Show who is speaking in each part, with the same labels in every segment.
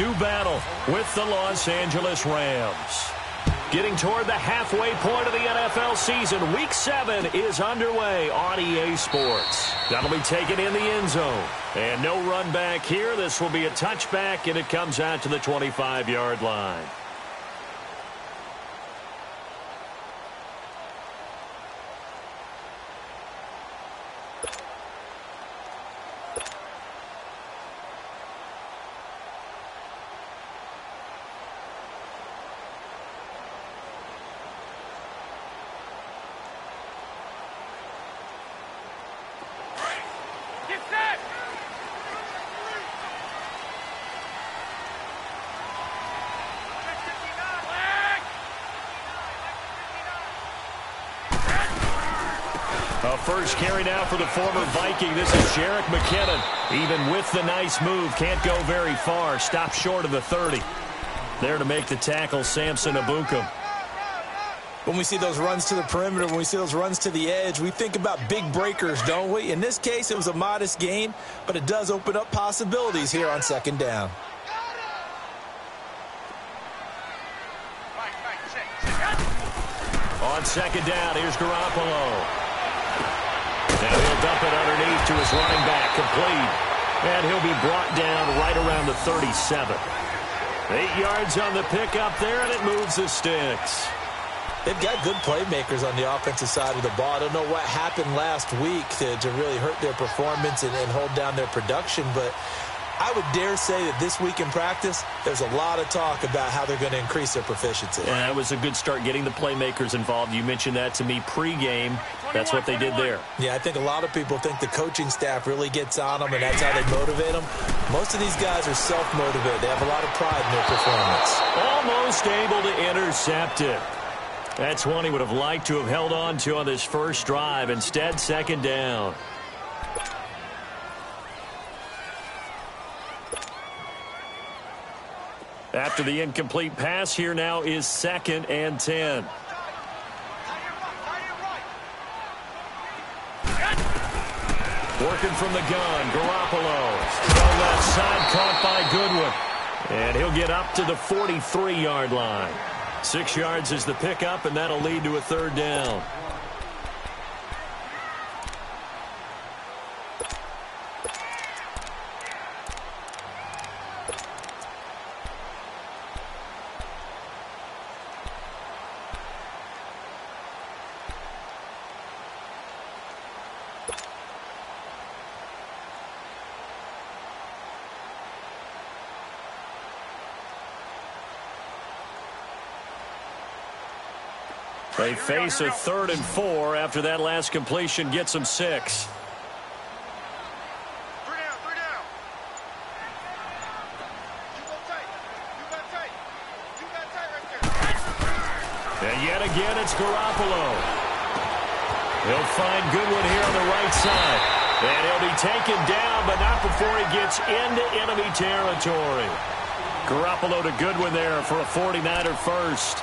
Speaker 1: do battle with the Los Angeles Rams. Getting toward the halfway point of the NFL season, Week 7 is underway on EA Sports. That'll be taken in the end zone. And no run back here. This will be a touchback, and it comes out to the 25-yard line. First carry now for the former Viking. This is Jerick McKinnon. Even with the nice move, can't go very far. Stopped short of the 30. There to make the tackle, Samson Ebukam.
Speaker 2: When we see those runs to the perimeter, when we see those runs to the edge, we think about big breakers, don't we? In this case, it was a modest gain, but it does open up possibilities here on second down.
Speaker 1: On second down, here's Garoppolo. Now he'll dump it underneath to his running back, complete. And he'll be brought down right around the 37. 8 yards on the pickup there, and it moves the sticks.
Speaker 2: They've got good playmakers on the offensive side of the ball. I don't know what happened last week to really hurt their performance and hold down their production, but I would dare say that this week in practice, there's a lot of talk about how they're going to increase their proficiency.
Speaker 1: And that was a good start, getting the playmakers involved. You mentioned that to me pregame. That's what they did there.
Speaker 2: Yeah, I think a lot of people think the coaching staff really gets on them, and that's how they motivate them. Most of these guys are self-motivated. They have a lot of pride in their performance.
Speaker 1: Almost able to intercept it. That's one he would have liked to have held on to on this first drive. Instead, second down. After the incomplete pass, here now is 2nd and 10. Working from the gun, Garoppolo. On left side, caught by Goodwin. And he'll get up to the 43-yard line. 6 yards is the pickup, and that'll lead to a third down. They face a 3rd and 4 after that last completion gets them 6. And yet again, it's Garoppolo. He'll find Goodwin here on the right side. And he'll be taken down, but not before he gets into enemy territory. Garoppolo to Goodwin there for a 49er first.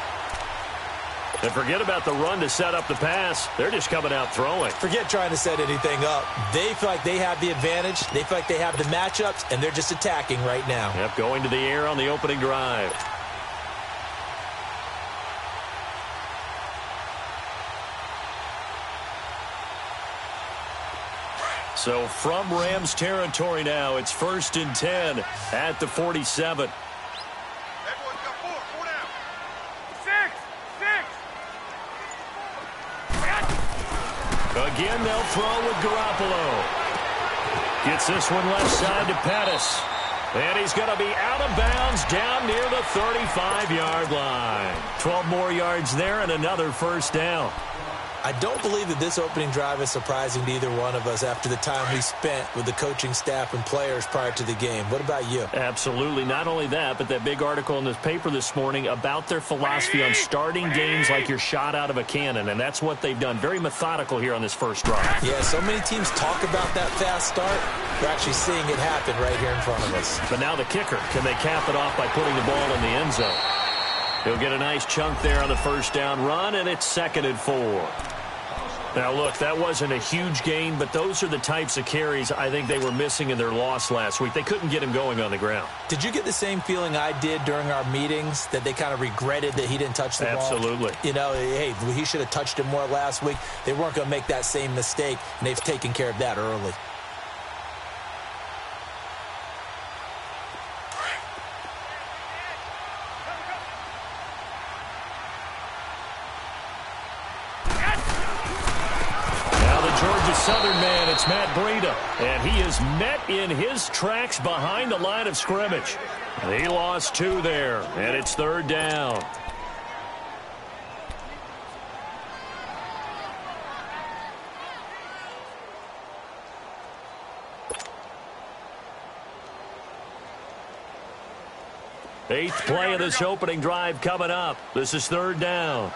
Speaker 1: And forget about the run to set up the pass. They're just coming out throwing.
Speaker 2: Forget trying to set anything up. They feel like they have the advantage. They feel like they have the matchups, and they're just attacking right now.
Speaker 1: Yep, going to the air on the opening drive. So from Rams territory now, it's 1st and 10 at the 47. Again, they'll throw with Garoppolo. Gets this one left side to Pettis. And he's going to be out of bounds down near the 35-yard line. 12 more yards there and another first down.
Speaker 2: I don't believe that this opening drive is surprising to either one of us after the time we spent with the coaching staff and players prior to the game. What about you?
Speaker 1: Absolutely. Not only that, but that big article in this paper this morning about their philosophy on starting games like you're shot out of a cannon, and that's what they've done. Very methodical here on this first drive.
Speaker 2: Yeah, so many teams talk about that fast start. We're actually seeing it happen right here in front of us.
Speaker 1: But now the kicker. Can they cap it off by putting the ball in the end zone? He'll get a nice chunk there on the first down run, and it's 2nd and 4. Now, look, that wasn't a huge gain, but those are the types of carries I think they were missing in their loss last week. They couldn't get him going on the ground.
Speaker 2: Did you get the same feeling I did during our meetings, that they kind of regretted that he didn't touch the ball?
Speaker 1: Absolutely.
Speaker 2: You know, hey, he should have touched it more last week. They weren't going to make that same mistake, and they've taken care of that early.
Speaker 1: Southern man, it's Matt Breida, and he is met in his tracks behind the line of scrimmage. He lost 2 there, and it's 3rd down. Eighth play of this opening drive coming up. This is 3rd down.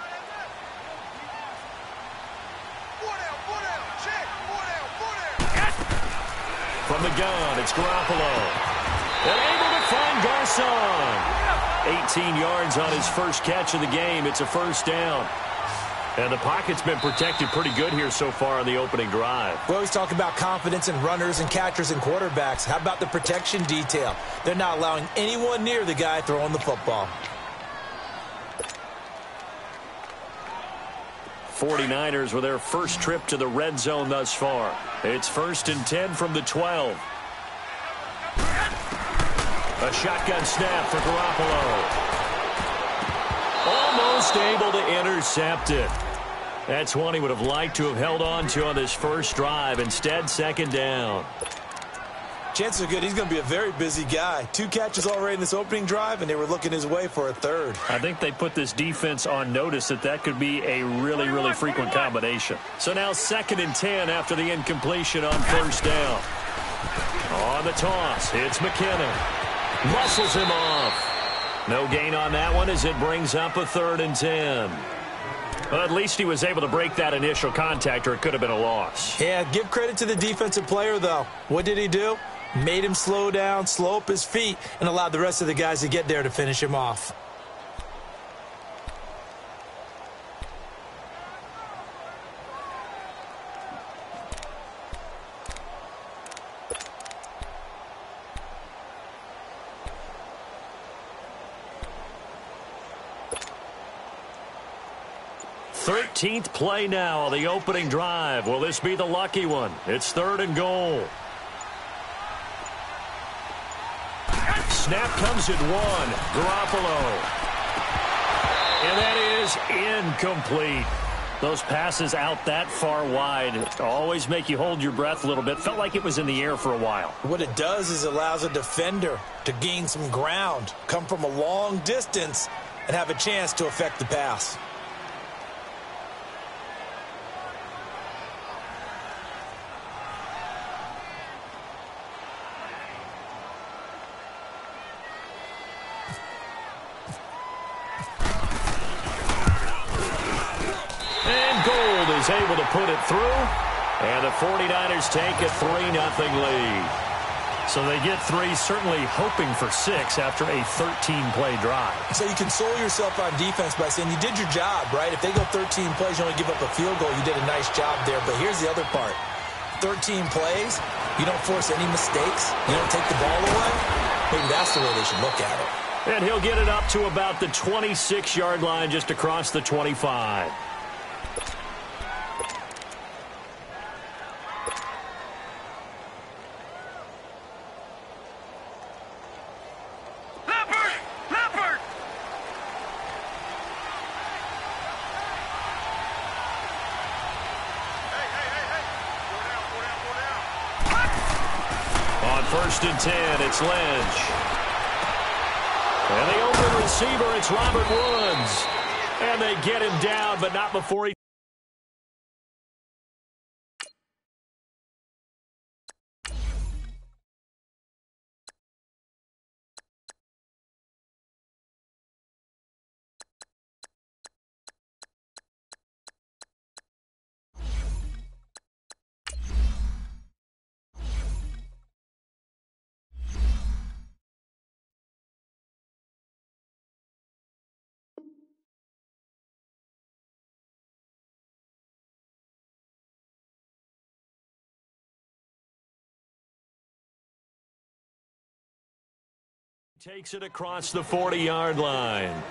Speaker 1: From the gun, it's Garoppolo. And able to find Garcon. 18 yards on his first catch of the game. It's a 1st down. And the pocket's been protected pretty good here so far on the opening drive.
Speaker 2: We always talk about confidence in runners and catchers and quarterbacks. How about the protection detail? They're not allowing anyone near the guy throwing the football.
Speaker 1: 49ers with their first trip to the red zone thus far. It's 1st and 10 from the 12. A shotgun snap for Garoppolo. Almost able to intercept it. That's one he would have liked to have held on to on this first drive. Instead, 2nd down.
Speaker 2: Chances are good he's going to be a very busy guy. 2 catches already in this opening drive, and they were looking his way for a 3rd.
Speaker 1: I think they put this defense on notice that could be a really, really frequent combination. So now 2nd and 10 after the incompletion on 1st down. On the toss, it's McKinnon. Muscles him off. No gain on that one as it brings up a 3rd and 10. Well, at least he was able to break that initial contact, or it could have been a loss.
Speaker 2: Yeah, give credit to the defensive player, though. What did he do? Made him slow down, slow up his feet, and allowed the rest of the guys to get there to finish him off.
Speaker 1: Thirteenth play now, the opening drive. Will this be the lucky one? It's 3rd and goal. Snap comes at 1. Garoppolo. And that is incomplete. Those passes out that far wide always make you hold your breath a little bit. Felt like it was in the air for a while.
Speaker 2: What it does is it allows a defender to gain some ground, come from a long distance, and have a chance to affect the pass.
Speaker 1: Is able to put it through, and the 49ers take a 3-0 lead. So they get 3, certainly hoping for 6 after a 13-play drive.
Speaker 2: So you console yourself on defense by saying you did your job, right? If they go 13 plays, you only give up a field goal, you did a nice job there. But here's the other part. 13 plays, you don't force any mistakes, you don't take the ball away. Maybe that's the way they should look at it.
Speaker 1: And he'll get it up to about the 26-yard line, just across the 25. On 1st and 10, it's Lynch. And the open receiver, it's Robert Woods. And they get him down, but not before he Takes it across the 40-yard line.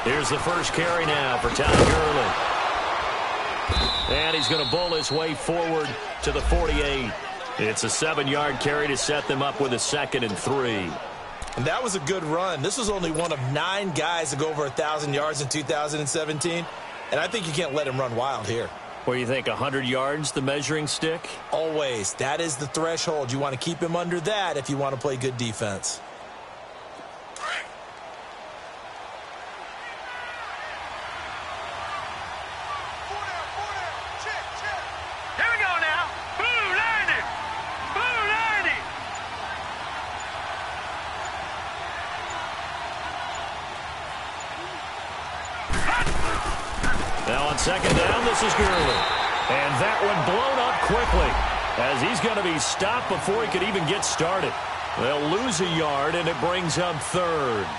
Speaker 1: Here's the first carry now for Todd Gurley. And he's going to bull his way forward to the 48. It's a 7-yard carry to set them up with a 2nd and 3.
Speaker 2: And that was a good run. This was only one of 9 guys to go over 1,000 yards in 2017. And I think you can't let him run wild here.
Speaker 1: Where you think 100 yards, the measuring stick?
Speaker 2: Always. That is the threshold. You want to keep him under that if you want to play good defense.
Speaker 1: Now on 2nd down, this is Gurley. And that one blown up quickly as he's going to be stopped before he could even get started. They'll lose a yard, and it brings up 3rd.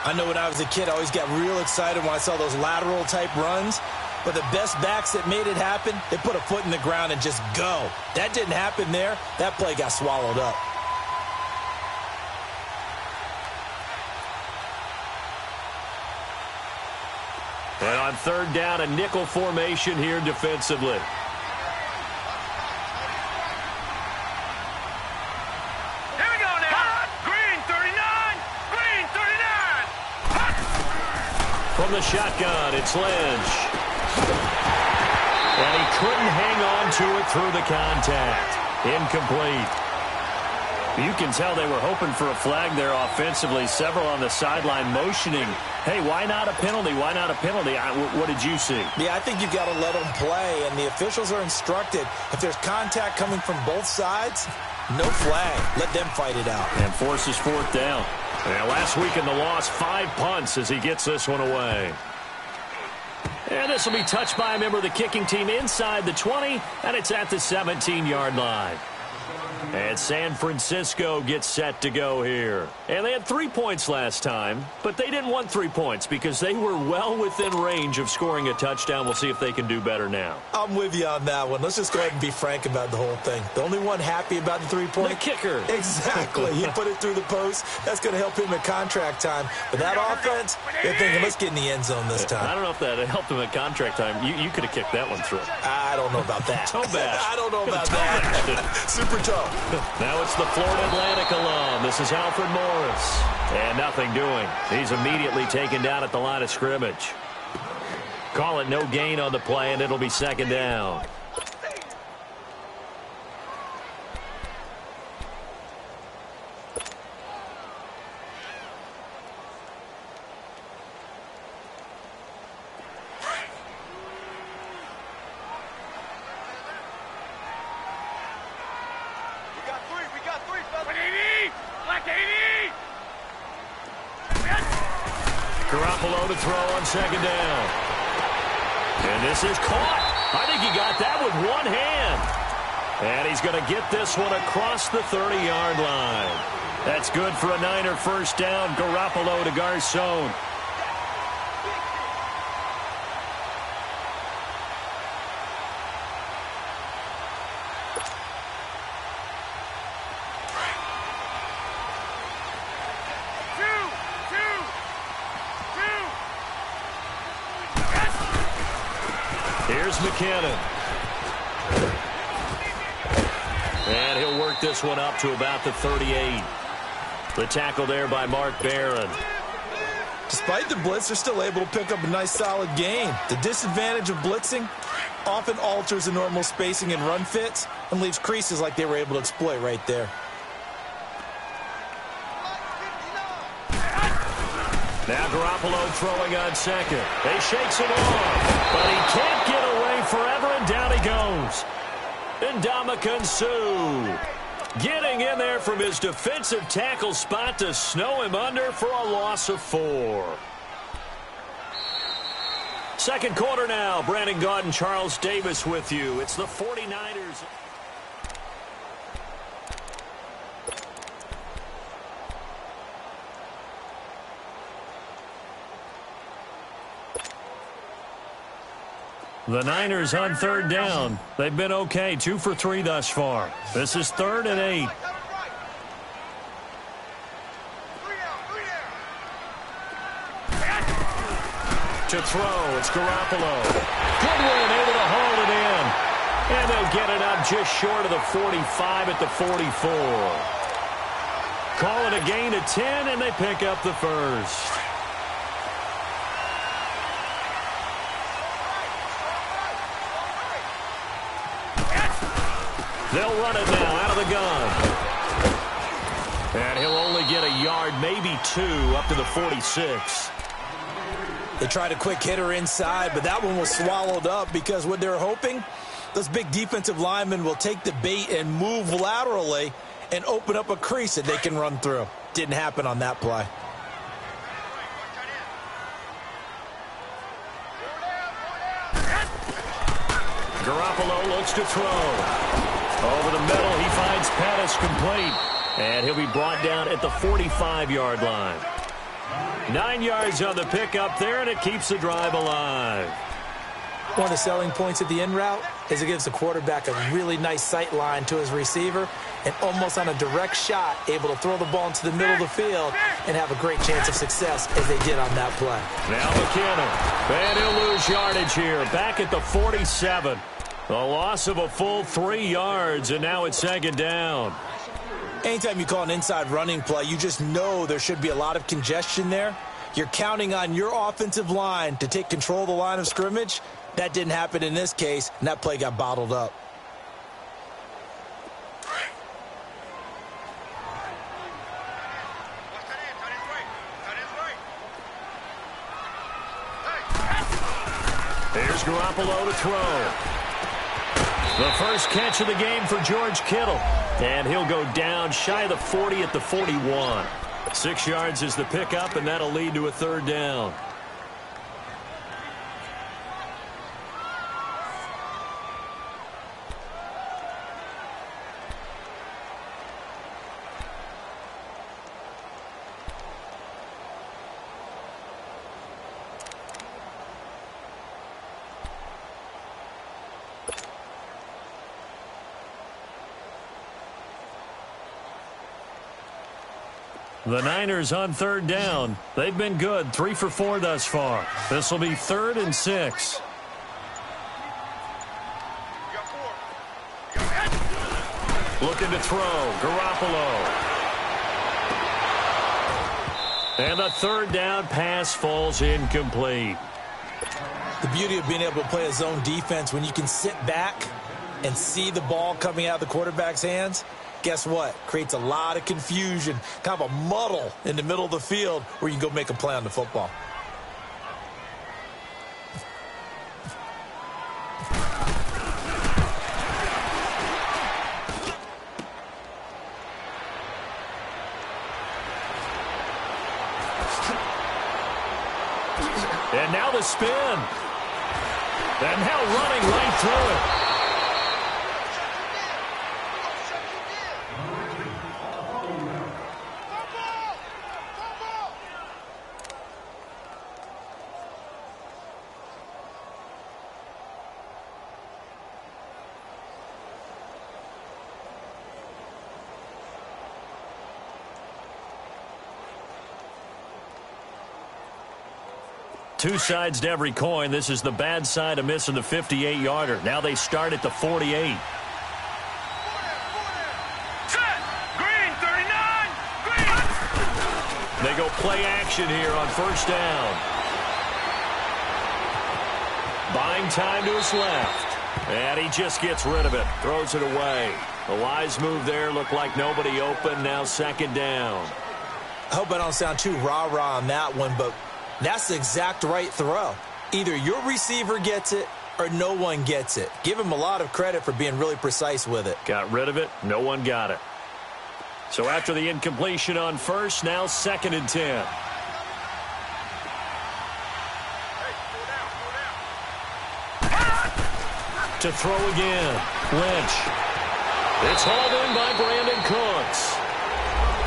Speaker 2: I know when I was a kid, I always got real excited when I saw those lateral-type runs. But the best backs that made it happen, they put a foot in the ground and just go. That didn't happen there. That play got swallowed up.
Speaker 1: And on 3rd down, a nickel formation here defensively.
Speaker 3: Here we go now. Green 39. Green 39.
Speaker 1: From the shotgun, it's Lynch. And he couldn't hang on to it through the contact. Incomplete. You can tell they were hoping for a flag there offensively. Several on the sideline motioning, hey, why not a penalty? Why not a penalty? What did you see?
Speaker 2: Yeah, I think you've got to let them play, and the officials are instructed. If there's contact coming from both sides, no flag. Let them fight it out.
Speaker 1: And forces 4th down. And last week in the loss, 5 punts as he gets this one away. And this will be touched by a member of the kicking team inside the 20, and it's at the 17-yard line. And San Francisco gets set to go here. And they had 3 points last time, but they didn't want 3 points because they were well within range of scoring a touchdown. We'll see if they can do better now.
Speaker 2: I'm with you on that one. Let's just go ahead and be frank about the whole thing. The only one happy about the 3-point?
Speaker 1: The kicker.
Speaker 2: Exactly. He put it through the post. That's going to help him at contract time. But that offense, they're thinking, let's get in the end zone this time.
Speaker 1: I don't know if that helped him at contract time. You could have kicked that one through.
Speaker 2: I don't know about that.
Speaker 1: Toe bash.
Speaker 2: I don't know about that. Super toe.
Speaker 1: Now it's the Florida Atlantic alum. This is Alfred Morris. And nothing doing. He's immediately taken down at the line of scrimmage. Call it no gain on the play, and it'll be 2nd down. Garoppolo to throw on 2nd down. And this is caught. I think he got that with one hand. And he's going to get this one across the 30-yard line. That's good for a Niner 1st down. Garoppolo to Garcon. Here's McKinnon. And he'll work this one up to about the 38. The tackle there by Mark Barron.
Speaker 2: Despite the blitz, they're still able to pick up a nice solid gain. The disadvantage of blitzing often alters the normal spacing and run fits and leaves creases like they were able to exploit right there.
Speaker 1: Now Garoppolo throwing on 2nd. He shakes it off, but he can't get away forever, and down he goes. Ndamukong Suh getting in there from his defensive tackle spot to snow him under for a loss of 4. Second quarter now. Brandon Gaudin, Charles Davis with you. It's the 49ers. The Niners on third down. They've been okay, 2 for 3 thus far. This is 3rd and 8. To throw, it's Garoppolo. Goodwin able to haul it in. And they'll get it up just short of the 45 at the 44. Call it a gain of 10, and they pick up the first. They'll run it now out of the gun. And he'll only get a yard, maybe 2, up to the 46.
Speaker 2: They tried a quick hitter inside, but that one was swallowed up because what they're hoping, those big defensive linemen will take the bait and move laterally and open up a crease that they can run through. Didn't happen on that play.
Speaker 1: Garoppolo looks to throw. Over the middle, he finds Pettis complete. And he'll be brought down at the 45-yard line. 9 yards on the pickup there, and it keeps the drive alive.
Speaker 2: One of the selling points of the in route is it gives the quarterback a really nice sight line to his receiver and almost on a direct shot able to throw the ball into the middle of the field and have a great chance of success as they did on that play.
Speaker 1: Now McKinnon. And he'll lose yardage here. Back at the 47. A loss of a full 3 yards, and now it's 2nd down.
Speaker 2: Anytime you call an inside running play, you just know there should be a lot of congestion there. You're counting on your offensive line to take control of the line of scrimmage. That didn't happen in this case, and that play got bottled up.
Speaker 1: Here's Garoppolo to throw. The first catch of the game for George Kittle. And he'll go down shy of the 40 at the 41. 6 yards is the pickup, and that'll lead to a 3rd down. The Niners on 3rd down. They've been good, 3 for 4 thus far. This will be 3rd and 6. Looking to throw, Garoppolo. And the 3rd down pass falls incomplete.
Speaker 2: The beauty of being able to play a zone defense when you can sit back and see the ball coming out of the quarterback's hands, guess what? Creates a lot of confusion, kind of a muddle in the middle of the field where you can go make a play on the football.
Speaker 1: And now the spin. And now running right through it. Two sides to every coin. This is the bad side of missing the 58-yarder. Now they start at the 48.
Speaker 3: Set. Green, 39. Green.
Speaker 1: They go play action here on 1st down. Buying time to his left. And he just gets rid of it. Throws it away. A wise move there. Looked like nobody open. Now 2nd down.
Speaker 2: I hope I don't sound too rah-rah on that one, but that's the exact right throw. Either your receiver gets it or no one gets it. Give him a lot of credit for being really precise with it.
Speaker 1: Got rid of it. No one got it. So after the incompletion on 1st, now 2nd and 10. To throw again. Lynch. It's hauled in by Brandon Cooks.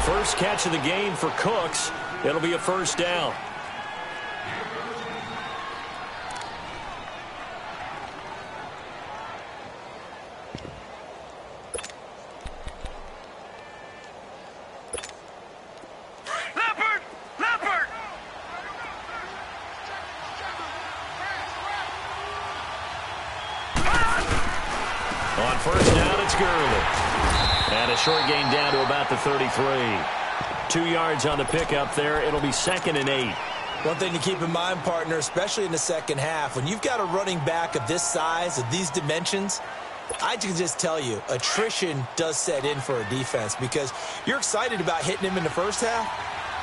Speaker 1: First catch of the game for Cooks. It'll be a first down. On first down, it's Gurley. And a short gain down to about the 33. 2 yards on the pickup there. It'll be 2nd and 8.
Speaker 2: One thing to keep in mind, partner, especially in the second half, when you've got a running back of this size, of these dimensions, I can just tell you, attrition does set in for a defense because you're excited about hitting him in the first half.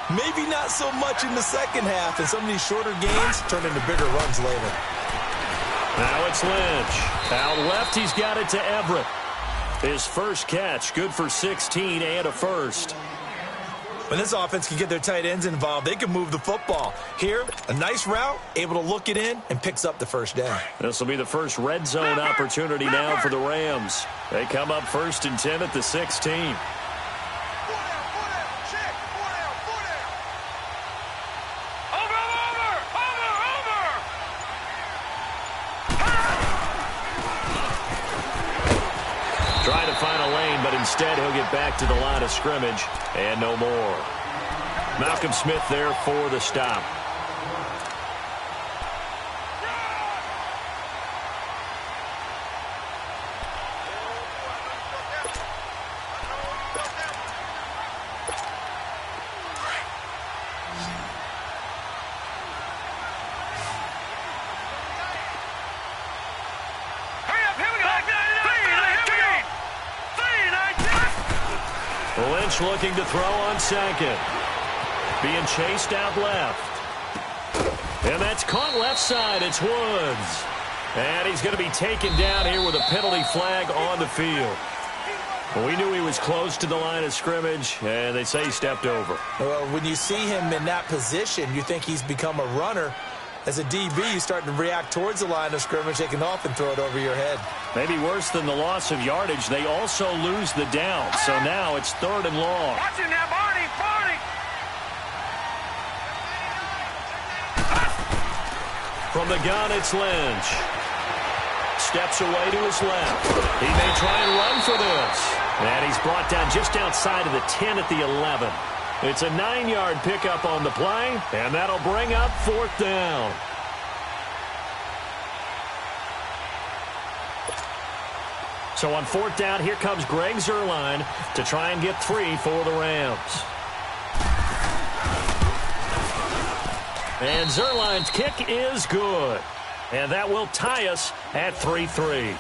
Speaker 2: Maybe not so much in the second half, and some of these shorter gains turn into bigger runs later.
Speaker 1: Now it's Lynch. Out left, he's got it to Everett. His first catch, good for 16 and a first.
Speaker 2: When this offense can get their tight ends involved, they can move the football. Here, a nice route, able to look it in, and picks up the first down.
Speaker 1: This will be the first red zone opportunity now for the Rams. They come up 1st and 10 at the 16. Trying to find a lane, but instead he'll get back to the line of scrimmage and no more. Malcolm Smith there for the stop. Lynch looking to throw on second. Being chased out left. And that's caught left side. It's Woods. And he's going to be taken down here with a penalty flag on the field. Well, we knew he was close to the line of scrimmage, and they say he stepped over.
Speaker 2: Well, when you see him in that position, you think he's become a runner. As a DB, you start to react towards the line of scrimmage. They can often throw it over your head.
Speaker 1: Maybe worse than the loss of yardage, they also lose the down. So now it's 3rd and long.
Speaker 3: Watch him now, Barney!
Speaker 1: From the gun, it's Lynch. Steps away to his left. He may try and run for this. And he's brought down just outside of the 10 at the 11. It's a 9-yard pickup on the play, and that'll bring up 4th down. So on 4th down, here comes Greg Zuerlein to try and get 3 for the Rams. And Zuerlein's kick is good. And that will tie us at 3-3.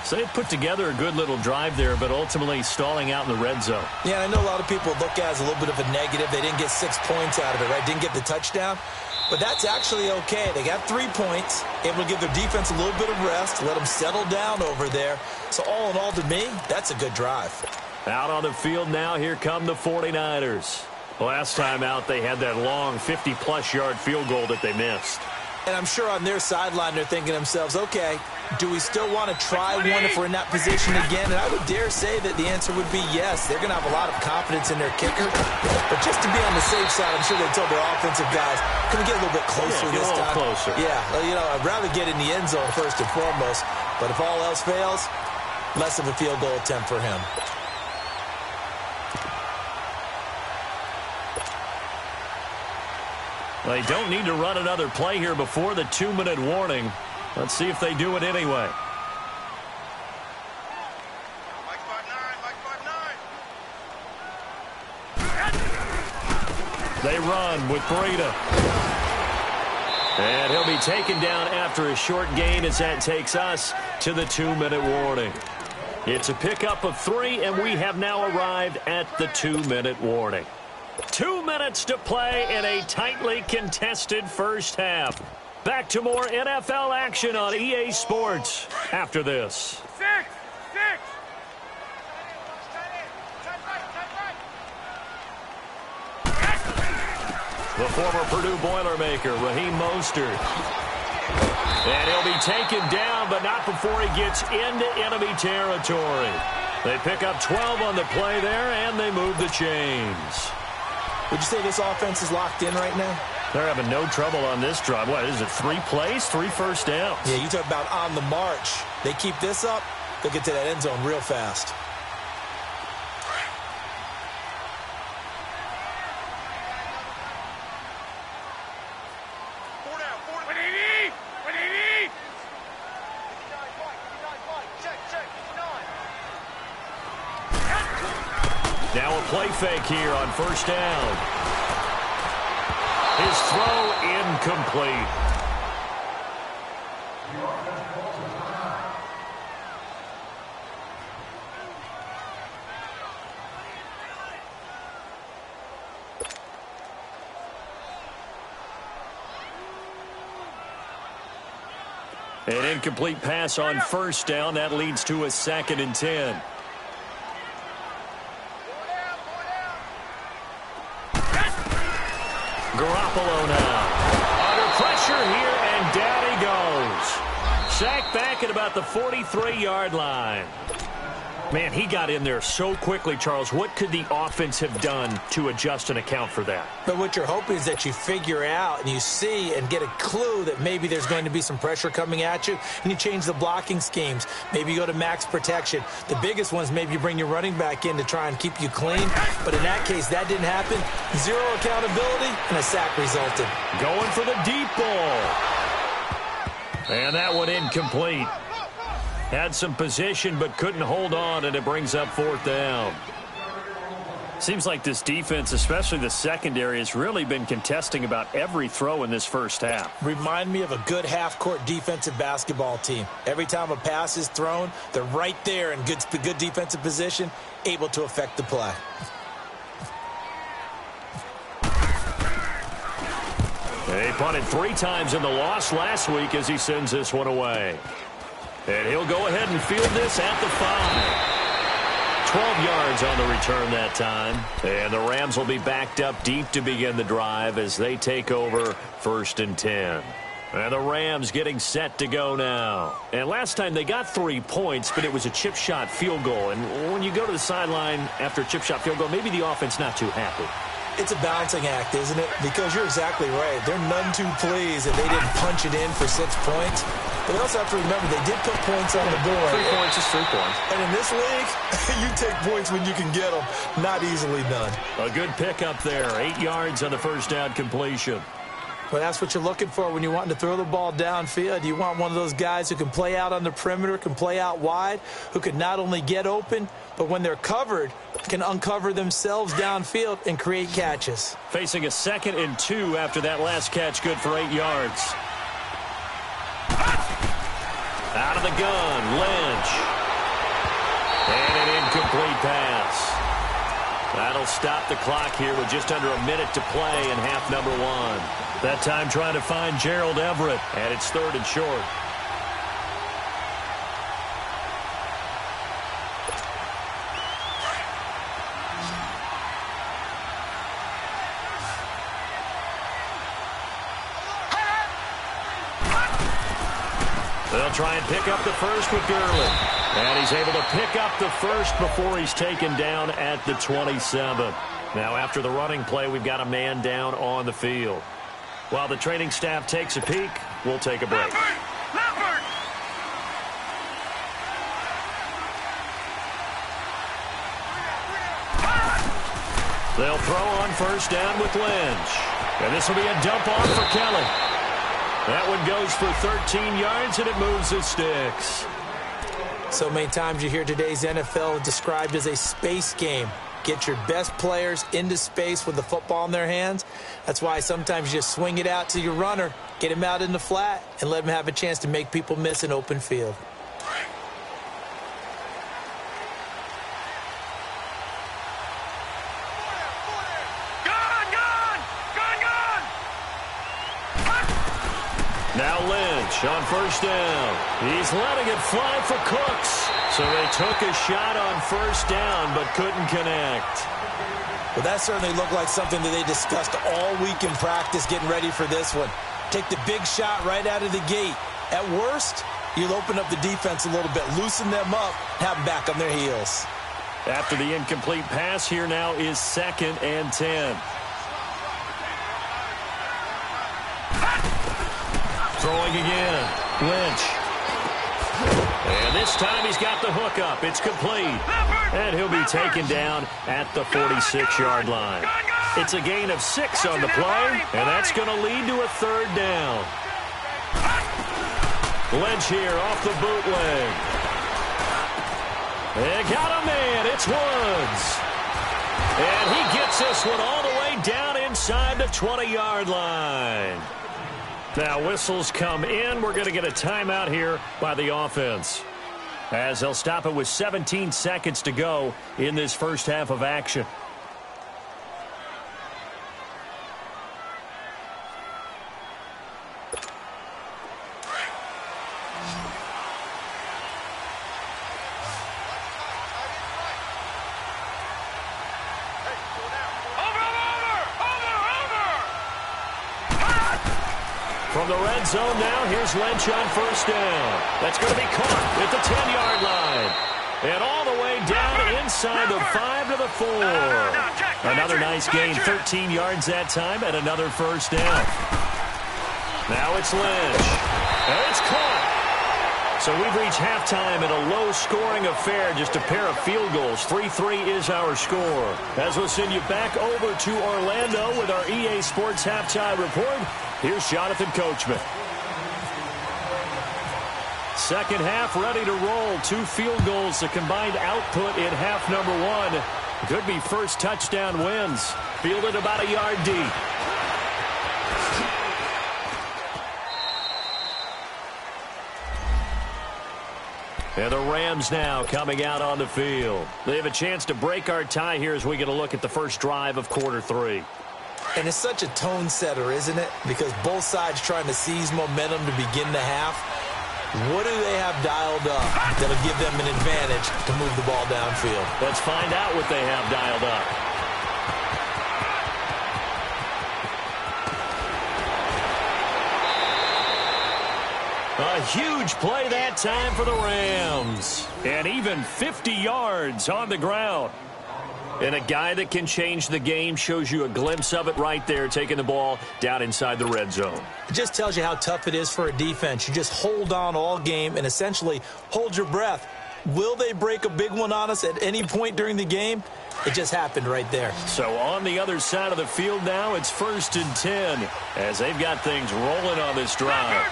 Speaker 1: So they put together a good little drive there, but ultimately stalling out in the red zone.
Speaker 2: Yeah, I know a lot of people look at it as a little bit of a negative. They didn't get 6 points out of it, right? Didn't get the touchdown. But that's actually okay. They got 3 points, able to give their defense a little bit of rest, let them settle down over there. So all in all, to me, that's a good drive.
Speaker 1: Out on the field now, here come the 49ers. Last time out, they had that long 50-plus yard field goal that they missed.
Speaker 2: And I'm sure on their sideline, they're thinking to themselves, okay, do we still want to try one if we're in that position again? And I would dare say that the answer would be yes. They're going to have a lot of confidence in their kicker. But just to be on the safe side, I'm sure they told their offensive guys, can we get a little bit closer this time?
Speaker 1: Closer.
Speaker 2: Yeah, well, I'd rather get in the end zone first and foremost. But if all else fails, less of a field goal attempt for him.
Speaker 1: They don't need to run another play here before the 2-minute warning. Let's see if they do it anyway. They run with Breida. And he'll be taken down after a short gain as that takes us to the 2-minute warning. It's a pickup of 3, and we have now arrived at the 2-minute warning. 2 minutes to play in a tightly contested first half. Back to more NFL action on EA Sports after this.
Speaker 3: 6!
Speaker 1: The former Purdue Boilermaker, Raheem Mostert. And he'll be taken down, but not before he gets into enemy territory. They pick up 12 on the play there, and they move the chains.
Speaker 2: Would you say this offense is locked in right now?
Speaker 1: They're having no trouble on this drive. What is it, 3 plays, 3 first downs?
Speaker 2: Yeah, you talk about on the march. They keep this up, they'll get to that end zone real fast.
Speaker 1: Now a play fake here on first down. His throw incomplete. An incomplete pass on first down. That leads to a 2nd and 10. Garoppolo now. Under pressure here, and down he goes. Sacked back at about the 43-yard line. Man, he got in there so quickly, Charles. What could the offense have done to adjust and account for that?
Speaker 2: But what you're hoping is that you figure out and you see and get a clue that maybe there's going to be some pressure coming at you, and you change the blocking schemes. Maybe you go to max protection. The biggest ones, maybe you bring your running back in to try and keep you clean. But in that case, that didn't happen. 0 accountability, and a sack resulted.
Speaker 1: Going for the deep ball. And that one incomplete. Had some position but couldn't hold on, and it brings up 4th down. Seems like this defense, especially the secondary, has really been contesting about every throw in this first half.
Speaker 2: Remind me of a good half-court defensive basketball team. Every time a pass is thrown, they're right there in good defensive position, able to affect the play.
Speaker 1: He punted 3 times in the loss last week as he sends this one away. And he'll go ahead and field this at the 5. 12 yards on the return that time. And the Rams will be backed up deep to begin the drive as they take over 1st and 10. And the Rams getting set to go now. And last time they got 3 points, but it was a chip shot field goal. And when you go to the sideline after a chip shot field goal, maybe the offense not too happy.
Speaker 2: It's a balancing act, isn't it? Because you're exactly right. They're none too pleased that they didn't punch it in for 6 points. But we also have to remember they did put points on the board.
Speaker 1: 3 points is 3 points.
Speaker 2: And in this league, you take points when you can get them. Not easily done.
Speaker 1: A good pickup there. 8 yards on the first down completion.
Speaker 2: Well, that's what you're looking for when you want to throw the ball downfield. You want one of those guys who can play out on the perimeter, can play out wide, who can not only get open, but when they're covered, can uncover themselves downfield and create catches.
Speaker 1: Facing a 2nd and 2 after that last catch, good for 8 yards. Out of the gun, Lynch. And an incomplete pass. That'll stop the clock here with just under a minute to play in half number 1. That time trying to find Gerald Everett, and it's 3rd and short. They'll try and pick up the first with Gurley. And he's able to pick up the first before he's taken down at the 27. Now after the running play, we've got a man down on the field. While the training staff takes a peek, we'll take a break.
Speaker 3: Leopard!
Speaker 1: They'll throw on first down with Lynch. And this will be a dump off for Kelly. That one goes for 13 yards, and it moves the sticks.
Speaker 2: So many times you hear today's NFL described as a space game. Get your best players into space with the football in their hands. That's why sometimes you just swing it out to your runner, get him out in the flat, and let him have a chance to make people miss an open field.
Speaker 1: Now Lynch on first down. He's letting it fly for Cooks. So they took a shot on first down but couldn't connect.
Speaker 2: Well, that certainly looked like something that they discussed all week in practice getting ready for this one. Take the big shot right out of the gate. At worst, you'll open up the defense a little bit, loosen them up, have them back on their heels.
Speaker 1: After the incomplete pass, here now is 2nd and 10. Throwing again. Lynch. And this time he's got the hook up. It's complete. And he'll be taken down at the 46-yard line. It's a gain of 6 on the play, and that's going to lead to a 3rd down. Lynch here off the bootleg. And got a man. It's Woods. And he gets this one all the way down inside the 20-yard line. Now whistles come in. We're going to get a timeout here by the offense, as they'll stop it with 17 seconds to go in this first half of action. From the red zone now, here's Lynch on 1st down. That's going to be caught at the 10-yard line. And all the way down inside the 5 to the 4. Another nice gain, 13 yards that time, and another 1st down. Now it's Lynch. And it's caught. So we've reached halftime in a low-scoring affair, just a pair of field goals. 3-3 is our score. As we'll send you back over to Orlando with our EA Sports Halftime Report, here's Jonathan Coachman. Second half ready to roll. 2 field goals, the combined output in half number 1. Could be first touchdown wins. Fielded about a yard deep. And the Rams now coming out on the field. They have a chance to break our tie here as we get a look at the first drive of quarter 3.
Speaker 2: And it's such a tone setter, isn't it? Because both sides trying to seize momentum to begin the half. What do they have dialed up that'll give them an advantage to move the ball downfield?
Speaker 1: Let's find out what they have dialed up. A huge play that time for the Rams. And even 50 yards on the ground. And a guy that can change the game, shows you a glimpse of it right there, taking the ball down inside the red zone.
Speaker 2: It just tells you how tough it is for a defense. You just hold on all game and essentially hold your breath. Will they break a big one on us at any point during the game? It just happened right there.
Speaker 1: So on the other side of the field now, it's 1st and 10 as they've got things rolling on this drive.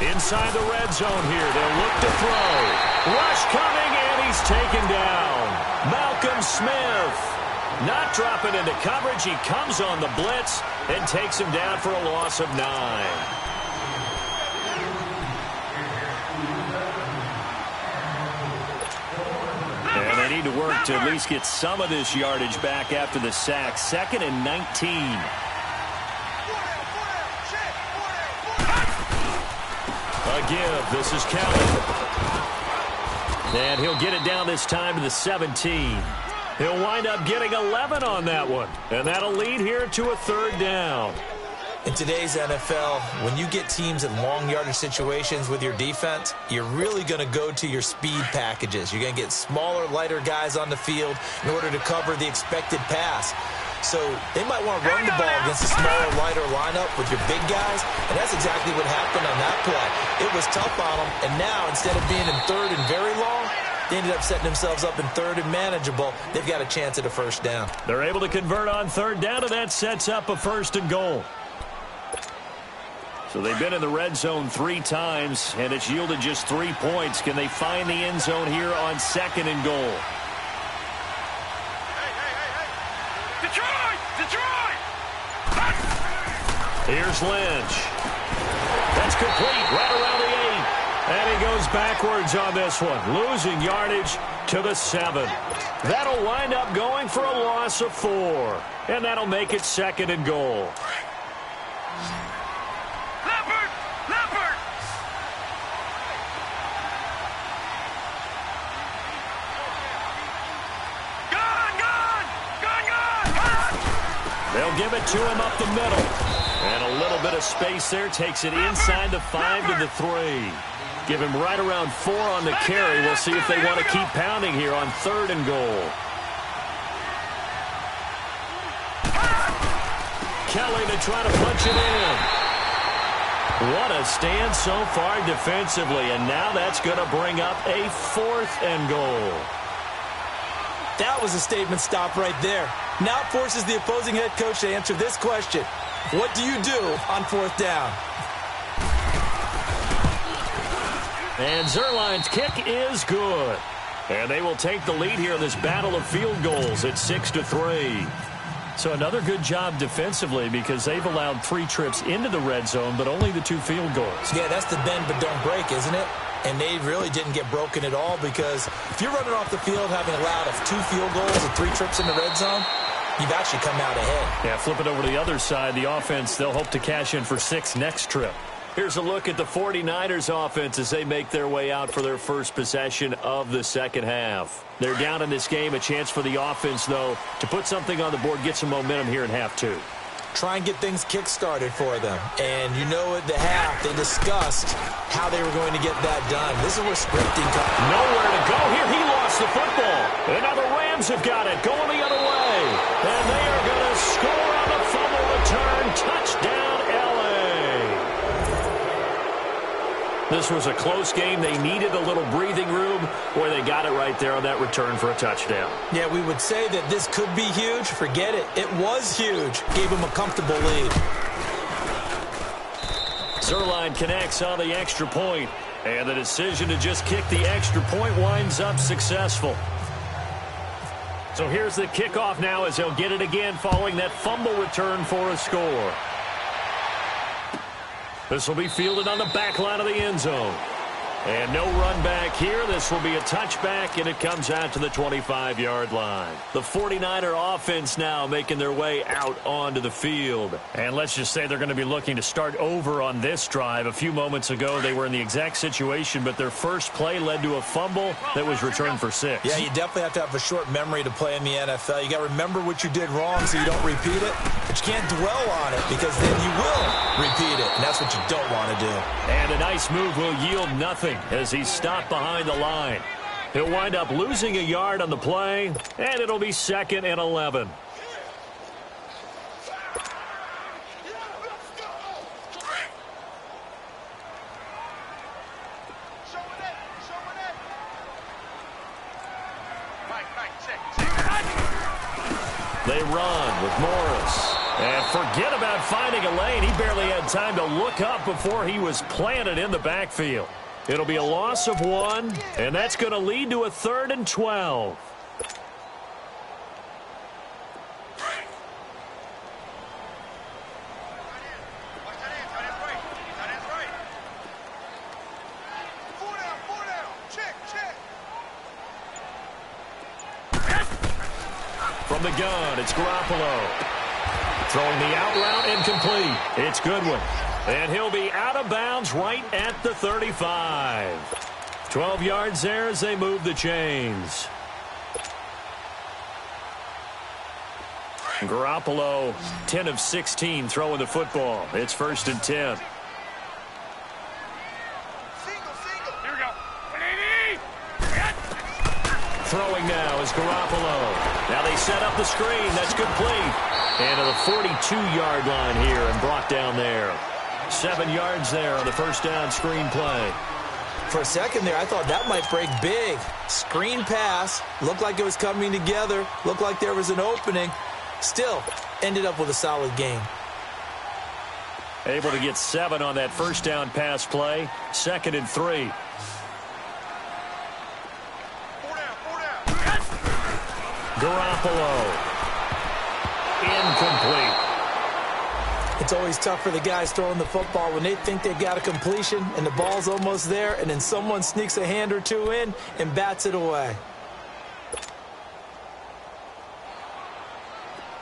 Speaker 1: Inside the red zone here, they'll look to throw. Rush coming, and he's taken down. Malcolm Smith not dropping into coverage. He comes on the blitz and takes him down for a loss of 9. And they need to work to at least get some of this yardage back after the sack. 2nd and 19. A give. This is Kelly. And he'll get it down this time to the 17. He'll wind up getting 11 on that one. And that'll lead here to a 3rd down.
Speaker 2: In today's NFL, when you get teams in long yardage situations with your defense, you're really going to go to your speed packages. You're going to get smaller, lighter guys on the field in order to cover the expected pass. So they might want to run the ball against a smaller, lighter lineup with your big guys, and that's exactly what happened on that play. It was tough on them, and now instead of being in 3rd and very long, they ended up setting themselves up in 3rd and manageable. They've got a chance at a 1st down.
Speaker 1: They're able to convert on 3rd down, and that sets up a 1st and goal. So they've been in the red zone 3 times, and it's yielded just 3 points. Can they find the end zone here on 2nd and goal?
Speaker 3: Detroit!
Speaker 1: Here's Lynch. That's complete right around the 8. And he goes backwards on this one, losing yardage to the 7. That'll wind up going for a loss of 4. And that'll make it 2nd and goal.
Speaker 3: Leopard! Gone!
Speaker 1: They'll give it to him up the middle. And a little bit of space there. Takes it inside the 5 to the 3. Give him right around 4 on the carry. We'll see if they want to keep pounding here on 3rd and goal. Kelly to try to punch it in. What a stand so far defensively, and now that's going to bring up a 4th and goal.
Speaker 2: That was a statement stop right there. Now it forces the opposing head coach to answer this question. What do you do on 4th down?
Speaker 1: And Zuerlein's kick is good. And they will take the lead here in this battle of field goals at 6 to 3. So another good job defensively because they've allowed 3 trips into the red zone, but only the 2 field goals.
Speaker 2: Yeah, that's the bend but don't break, isn't it? And they really didn't get broken at all because if you're running off the field having allowed 2 field goals and 3 trips in the red zone, you've actually come out ahead.
Speaker 1: Yeah, flip it over to the other side. The offense, they'll hope to cash in for 6 next trip. Here's a look at the 49ers offense as they make their way out for their first possession of the second half. They're down in this game. A chance for the offense, though, to put something on the board, get some momentum here in half 2.
Speaker 2: Try and get things kick-started for them. And you know at the half, they discussed how they were going to get that done. This is where scripting comes.
Speaker 1: Nowhere to go here. He lost the football. And now the Rams have got it, going the other way. And they are going to score on the fumble return. Touchdown, L.A. This was a close game. They needed a little breathing room where they got it right there on that return for a touchdown.
Speaker 2: Yeah, we would say that this could be huge. Forget it. It was huge. Gave them a comfortable lead.
Speaker 1: Zuerlein connects on the extra point, and the decision to just kick the extra point winds up successful. So here's the kickoff now as they'll get it again following that fumble return for a score. This will be fielded on the back line of the end zone. And no run back here. This will be a touchback, and it comes out to the 25-yard line. The 49er offense now making their way out onto the field. And let's just say they're going to be looking to start over on this drive. A few moments ago, they were in the exact situation, but their first play led to a fumble that was returned for 6.
Speaker 2: Yeah, you definitely have to have a short memory to play in the NFL. You got to remember what you did wrong so you don't repeat it. But you can't dwell on it because then you will repeat it, and that's what you don't want to do.
Speaker 1: And a nice move will yield nothing as he's stopped behind the line. He'll wind up losing a yard on the play, and it'll be 2nd and 11. They run with Morris. And forget about finding a lane. He barely had time to look up before he was planted in the backfield. It'll be a loss of 1, and that's going to lead to a 3rd and 12. From the gun, it's Garoppolo. Throwing the out route incomplete. It's Goodwin. And he'll be out of bounds right at the 35. 12 yards there as they move the chains. Garoppolo, 10 of 16 throwing the football. It's 1st and 10.
Speaker 3: Here we go.
Speaker 1: Throwing now is Garoppolo. Now they set up the screen. That's complete. And to the 42-yard line here and brought down there. 7 yards there on the first down screen play.
Speaker 2: For a second there, I thought that might break big. Screen pass. Looked like it was coming together. Looked like there was an opening. Still, ended up with a solid game.
Speaker 1: Able to get 7 on that first down pass play. 2nd and 3. Garoppolo. Incomplete.
Speaker 2: It's always tough for the guys throwing the football when they think they've got a completion and the ball's almost there, and then someone sneaks a hand or two in and bats it away.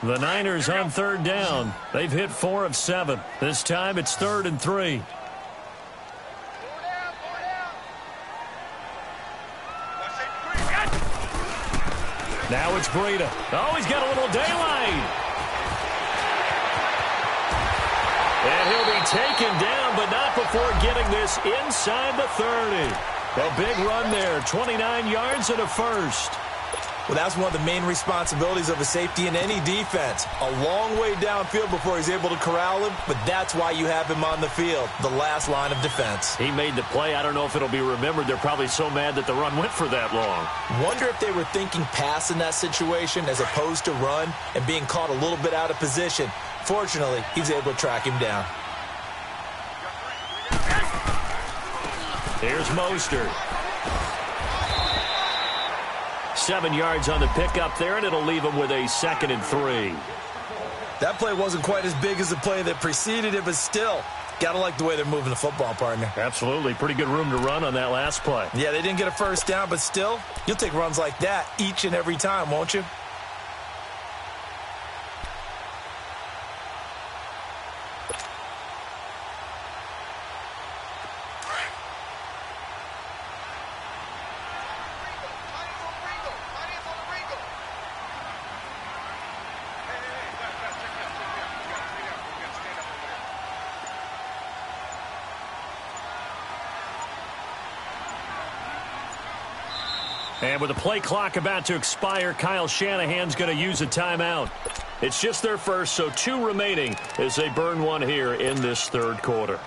Speaker 1: The Niners on 3rd down. They've hit 4 of 7. This time it's 3rd and 3. Now it's Breida. Oh, he's got a little daylight. And And he'll be taken down, but not before getting this inside the 30. A big run there, 29 yards and a first.
Speaker 2: Well, that's one of the main responsibilities of a safety in any defense. A long way downfield before he's able to corral him, but that's why you have him on the field, the last line of defense.
Speaker 1: He made the play. I don't know if it'll be remembered. They're probably so mad that the run went for that long.
Speaker 2: Wonder if they were thinking pass in that situation as opposed to run and being caught a little bit out of position. Fortunately, he's able to track him down.
Speaker 1: Here's Mostert. 7 yards on the pickup there, and it'll leave him with a 2nd and 3.
Speaker 2: That play wasn't quite as big as the play that preceded it, but still, gotta like the way they're moving the football, partner.
Speaker 1: Absolutely. Pretty good room to run on that last play.
Speaker 2: Yeah, they didn't get a first down, but still, you'll take runs like that each and every time, won't you?
Speaker 1: And with the play clock about to expire, Kyle Shanahan's going to use a timeout. It's just their first, so 2 remaining as they burn one here in this 3rd quarter.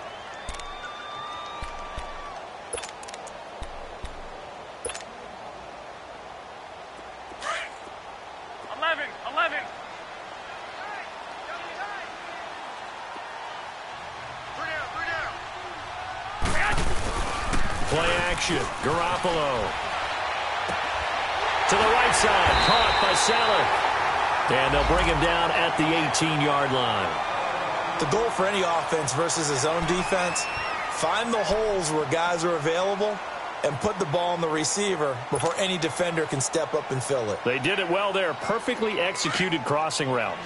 Speaker 1: Play action, Garoppolo. To the right side, caught by Saleh. And they'll bring him down at the 18-yard line.
Speaker 2: The goal for any offense versus his own defense, find the holes where guys are available and put the ball on the receiver before any defender can step up and fill it.
Speaker 1: They did it well there. Perfectly executed crossing route.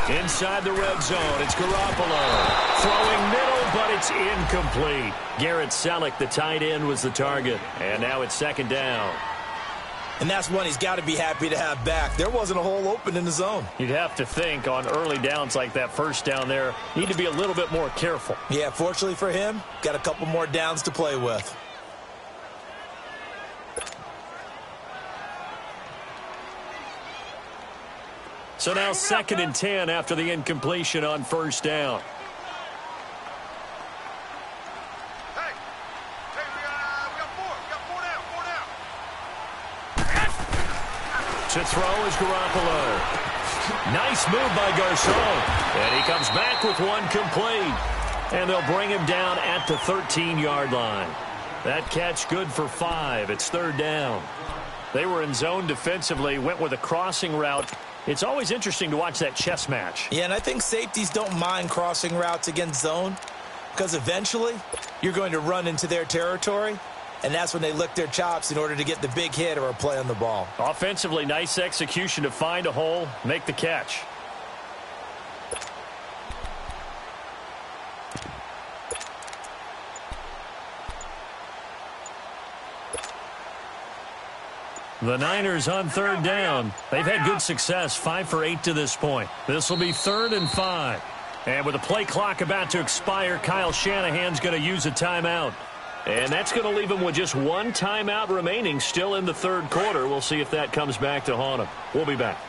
Speaker 1: Inside the red zone, it's Garoppolo. Throwing middle, but it's incomplete. Garrett Selleck, the tight end, was the target. And now it's 2nd down.
Speaker 2: And that's one he's got to be happy to have back. There wasn't a hole open in the zone.
Speaker 1: You'd have to think on early downs like that first down there, need to be a little bit more careful.
Speaker 2: Yeah, fortunately for him, got a couple more downs to play with.
Speaker 1: So now 2nd and 10 after the incompletion on first down.
Speaker 3: Hey, we got 4 down.
Speaker 1: To throw is Garoppolo. Nice move by Garcon. And he comes back with one complete. And they'll bring him down at the 13-yard line. That catch good for 5. It's 3rd down. They were in zone defensively, went with a crossing route. It's always interesting to watch that chess match.
Speaker 2: Yeah, and I think safeties don't mind crossing routes against zone because eventually you're going to run into their territory, and that's when they lick their chops in order to get the big hit or a play on the ball.
Speaker 1: Offensively, nice execution to find a hole, make the catch. The Niners on 3rd down. They've had good success, 5 for 8 to this point. This will be 3rd and 5. And with the play clock about to expire, Kyle Shanahan's going to use a timeout. And that's going to leave him with just 1 timeout remaining still in the 3rd quarter. We'll see if that comes back to haunt him. We'll be back.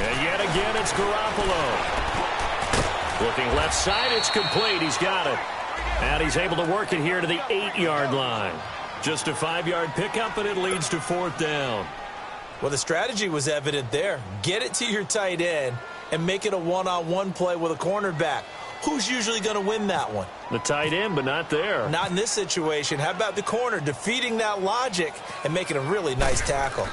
Speaker 1: And yet again, it's Garoppolo. Looking left side, it's complete. He's got it. And he's able to work it here to the 8-yard line. Just a 5-yard pickup, and it leads to 4th down.
Speaker 2: Well, the strategy was evident there. Get it to your tight end and make it a one-on-one play with a cornerback. Who's usually going to win that one?
Speaker 1: The tight end, but not there.
Speaker 2: Not in this situation. How about the corner defeating that logic and making a really nice tackle?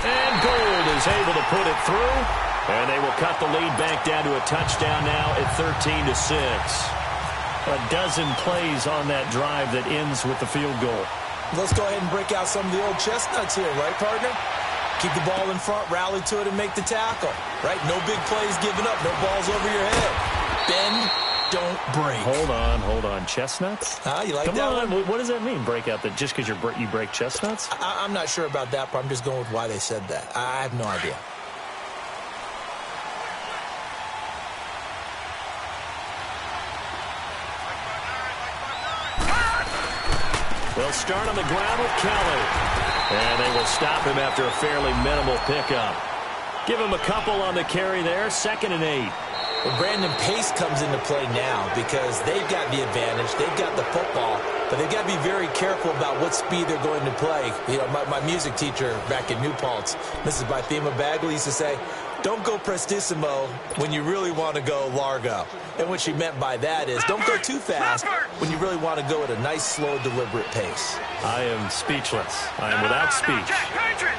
Speaker 1: And Gould is able to put it through. And they will cut the lead back down to a touchdown now at 13-6. A dozen plays on that drive that ends with the field goal.
Speaker 2: Let's go ahead and break out some of the old chestnuts here, right, partner? Keep the ball in front, rally to it, and make the tackle, right? No big plays given up, no balls over your head. Bend, don't break.
Speaker 1: Hold on. Chestnuts?
Speaker 2: You like
Speaker 1: Come
Speaker 2: that
Speaker 1: on.
Speaker 2: one?
Speaker 1: What does that mean, break out? That just because you break chestnuts?
Speaker 2: I'm not sure about that, but I'm just going with why they said that. I have no idea.
Speaker 1: They'll start on the ground with Kelly. And they will stop him after a fairly minimal pickup. Give him a couple on the carry there. 2nd and 8.
Speaker 2: Well, Brandon, pace comes into play now because they've got the advantage. They've got the football, but they've got to be very careful about what speed they're going to play. You know, my music teacher back in New Paltz, Mrs. Bythema Bagley, used to say, don't go prestissimo when you really want to go largo. And what she meant by that is don't go too fast when you really want to go at a nice, slow, deliberate pace.
Speaker 1: I am speechless. I am without speech.
Speaker 3: Patriot!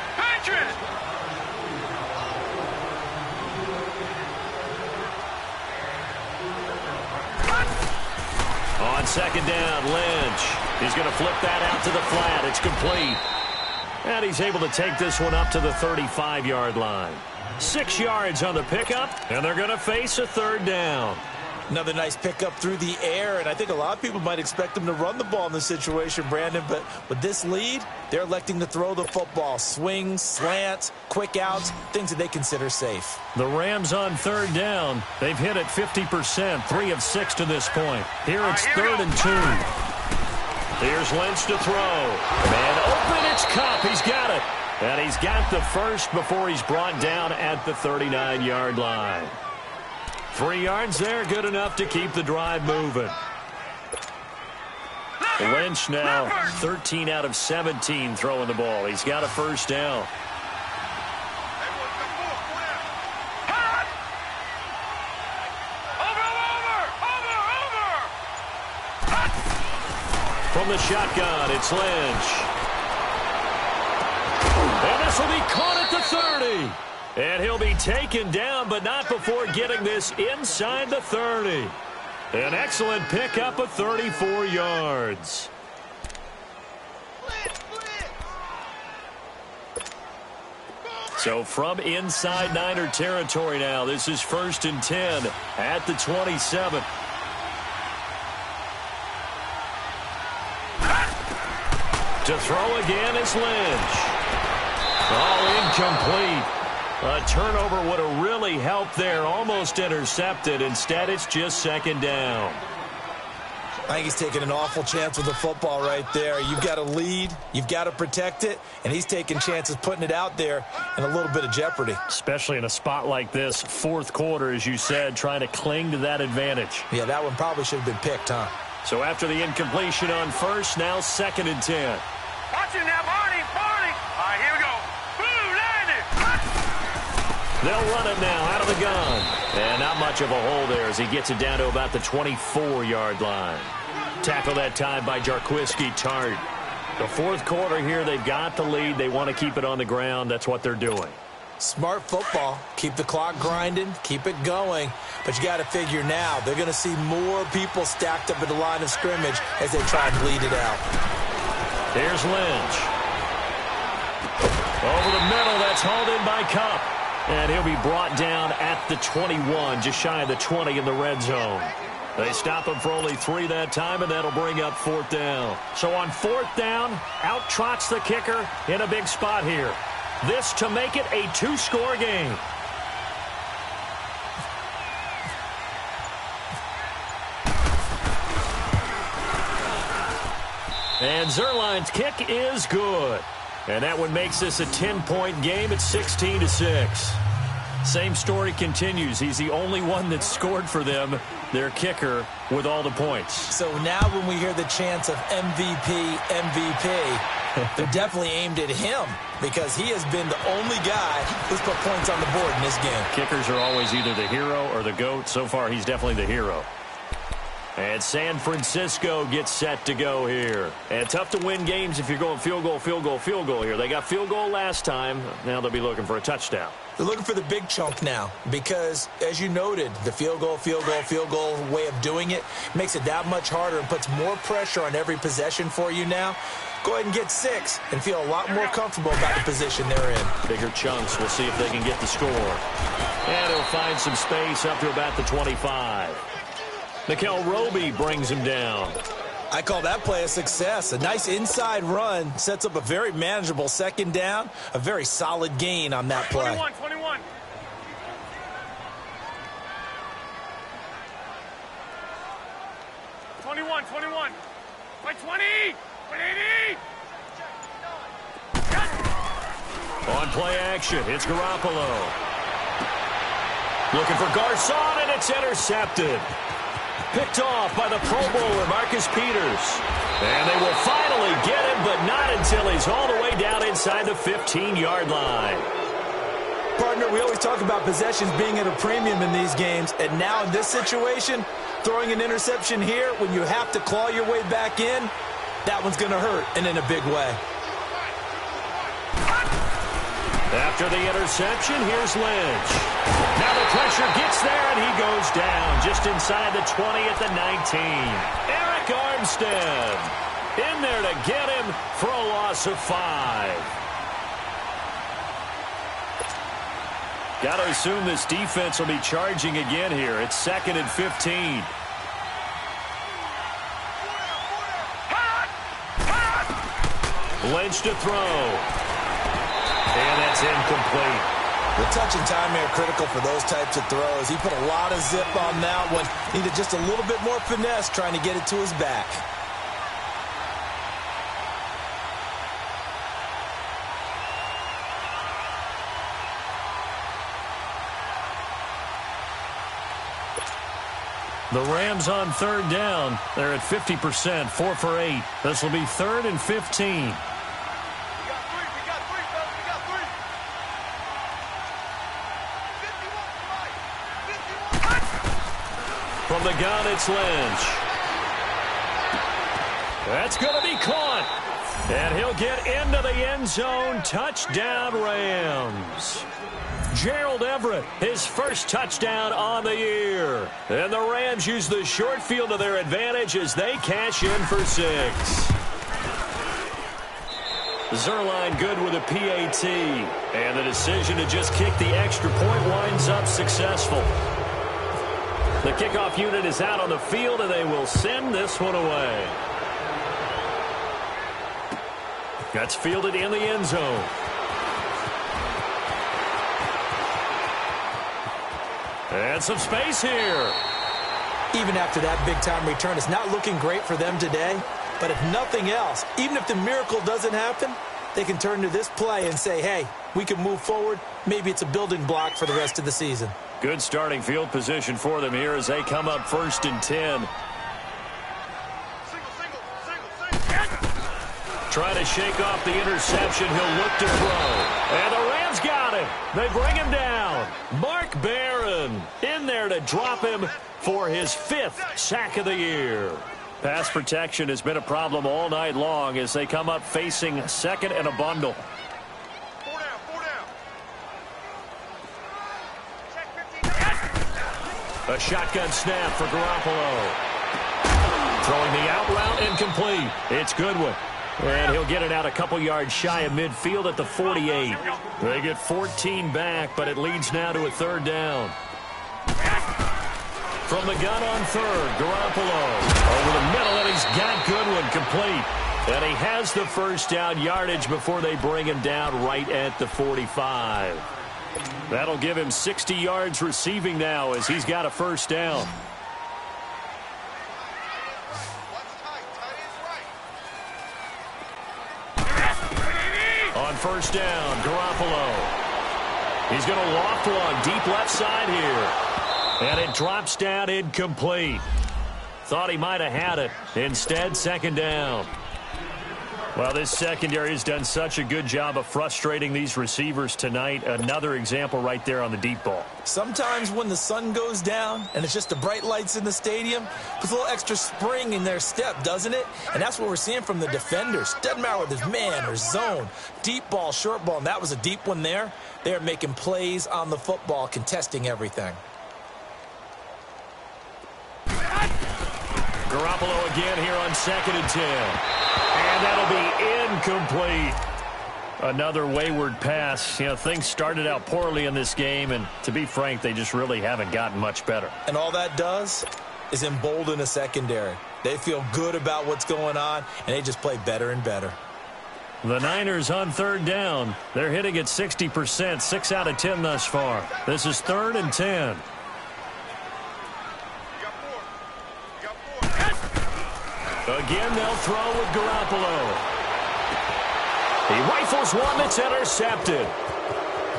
Speaker 1: On 2nd down, Lynch. He's going to flip that out to the flat. It's complete. And he's able to take this one up to the 35-yard line. 6 yards on the pickup, and they're going to face a 3rd down.
Speaker 2: Another nice pickup through the air, and I think a lot of people might expect them to run the ball in this situation, Brandon, but with this lead, they're electing to throw the football. Swings, slants, quick outs, things that they consider safe.
Speaker 1: The Rams on 3rd down. They've hit it 50%, 3 of 6 to this point. Here it's 3rd and 2. Here's Lynch to throw. Man open, it's Kupp. He's got it. And he's got the first before he's brought down at the 39-yard line. 3 yards there, good enough to keep the drive moving. Lynch now 13 out of 17 throwing the ball. He's got a 1st down. From the shotgun, it's Lynch. And this will be caught at the 30. And he'll be taken down, but not before getting this inside the 30. An excellent pickup of 34 yards. So from inside Niner territory now, this is 1st and 10 at the 27. To throw again is Lynch. All incomplete. A turnover would have really helped there. Almost intercepted. Instead, it's just 2nd down.
Speaker 2: I think he's taking an awful chance with the football right there. You've got to lead. You've got to protect it. And he's taking chances putting it out there in a little bit of jeopardy.
Speaker 1: Especially in a spot like this, 4th quarter, as you said, trying to cling to that advantage.
Speaker 2: Yeah, that one probably should have been picked, huh?
Speaker 1: So after the incompletion on 1st, now 2nd and 10.
Speaker 3: Watch it now, Barney. All right, here we go.
Speaker 1: They'll run it now out of the gun. And not much of a hole there as he gets it down to about the 24-yard line. Tackle that time by Jarquiski Tart. The 4th quarter here, they've got the lead. They want to keep it on the ground. That's what they're doing.
Speaker 2: Smart football. Keep the clock grinding. Keep it going. But you got to figure now, they're going to see more people stacked up at the line of scrimmage as they try and bleed it out.
Speaker 1: Here's Lynch. Over the middle, that's hauled in by Kupp. And he'll be brought down at the 21, just shy of the 20 in the red zone. They stop him for only 3 that time, and that'll bring up 4th down. So on 4th down, out trots the kicker in a big spot here. This to make it a 2-score game. And Zuerlein's kick is good. And that one makes this a 10-point game at 16-6. Same story continues. He's the only one that scored for them, their kicker, with all the points.
Speaker 2: So now when we hear the chants of MVP, they're definitely aimed at him because he has been the only guy who's put points on the board in this game.
Speaker 1: Kickers are always either the hero or the GOAT. So far, he's definitely the hero. And San Francisco gets set to go here. And tough to win games if you're going field goal here. They got field goal last time. Now they'll be looking for a touchdown.
Speaker 2: They're looking for the big chunk now because, as you noted, the field goal way of doing it makes it that much harder and puts more pressure on every possession for you now. Go ahead and get 6 and feel a lot more comfortable about the position they're in.
Speaker 1: Bigger chunks. We'll see if they can get the score. And he'll find some space up to about the 25. Mikel Roby brings him down.
Speaker 2: I call that play a success. A nice inside run sets up a very manageable second down. A very solid gain on that play.
Speaker 3: 21, 21. 21. By 20. 180.
Speaker 1: On play action, it's Garoppolo. Looking for Garcon, and it's intercepted. Picked off by the Pro Bowler, Marcus Peters. And they will finally get him, but not until he's all the way down inside the 15-yard line.
Speaker 2: Partner, we always talk about possessions being at a premium in these games, and now in this situation, throwing an interception here when you have to claw your way back in, that one's going to hurt, and in a big way.
Speaker 1: After the interception, here's Lynch. Now the pressure gets there, and he goes down just inside the 20 at the 19. Eric Armstead in there to get him for a loss of 5. Got to assume this defense will be charging again here. It's 2nd and 15. Lynch to throw. And that's incomplete.
Speaker 2: The touch and time are critical for those types of throws. He put a lot of zip on that one. Needed just a little bit more finesse trying to get it to his back.
Speaker 1: The Rams on 3rd down. They're at 50%, 4 for 8. This will be 3rd and 15. From the gun, it's Lynch. That's going to be caught. And he'll get into the end zone. Touchdown, Rams. Gerald Everett, his first touchdown on the year. And the Rams use the short field to their advantage as they cash in for 6. Zuerlein good with a PAT. And the decision to just kick the extra point winds up successful. The kickoff unit is out on the field, and they will send this one away. That's fielded in the end zone. And some space here.
Speaker 2: Even after that big-time return, it's not looking great for them today. But if nothing else, even if the miracle doesn't happen, they can turn to this play and say, hey, we can move forward. Maybe it's a building block for the rest of the season.
Speaker 1: Good starting field position for them here as they come up 1st and 10. Trying to shake off the interception. He'll look to throw. And the Rams got him. They bring him down. Mark Barron in there to drop him for his 5th sack of the year. Pass protection has been a problem all night long as they come up facing 2nd and a bundle. A shotgun snap for Garoppolo. Throwing the out route incomplete. It's Goodwin. And he'll get it out a couple yards shy of midfield at the 48. They get 14 back, but it leads now to a 3rd down. From the gun on 3rd, Garoppolo. Over the middle, and he's got Goodwin complete. And he has the first down yardage before they bring him down right at the 45. That'll give him 60 yards receiving now as he's got a first down. On 1st down, Garoppolo. He's going to loft one deep left side here. And it drops down incomplete. Thought he might have had it. Instead, 2nd down. Well, this secondary has done such a good job of frustrating these receivers tonight. Another example right there on the deep ball.
Speaker 2: Sometimes when the sun goes down and it's just the bright lights in the stadium, puts a little extra spring in their step, doesn't it? And that's what we're seeing from the defenders. Doesn't matter whether it's man or zone, deep ball, short ball, and that was a deep one there. They're making plays on the football, contesting everything.
Speaker 1: Garoppolo again here on 2nd and 10. And that'll be incomplete. Another wayward pass. You know, things started out poorly in this game, and to be frank, they just really haven't gotten much better.
Speaker 2: And all that does, is embolden a secondary. They feel good about what's going on, and they just play better and better.
Speaker 1: The Niners on third down. They're hitting at 60%, 6 out of 10 thus far. This is 3rd and 10. Again, they'll throw with Garoppolo. He rifles one that's intercepted.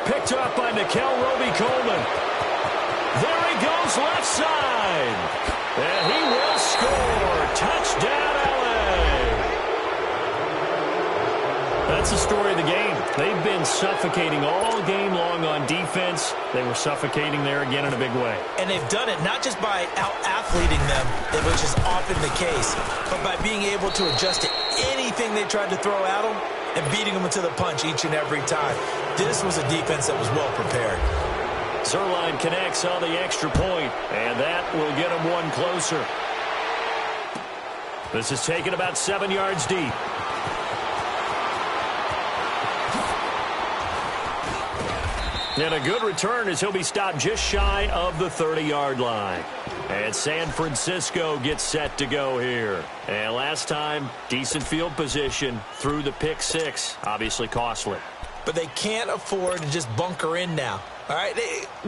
Speaker 1: Picked up by Nickel Roby-Coleman. There he goes left side. And he will score. Touchdown, L.A. That's the story of the game. They've been suffocating all game long on defense. They were suffocating there again in a big way.
Speaker 2: And they've done it not just by out-athleting them, which is often the case, but by being able to adjust to anything they tried to throw at them and beating them to the punch each and every time. This was a defense that was well prepared.
Speaker 1: Zuerlein connects on the extra point, and that will get him one closer. This is taken about 7 yards deep. And a good return as he'll be stopped just shy of the 30-yard line. And San Francisco gets set to go here. And last time, decent field position through the pick six. Obviously costly.
Speaker 2: But they can't afford to just bunker in now. All right,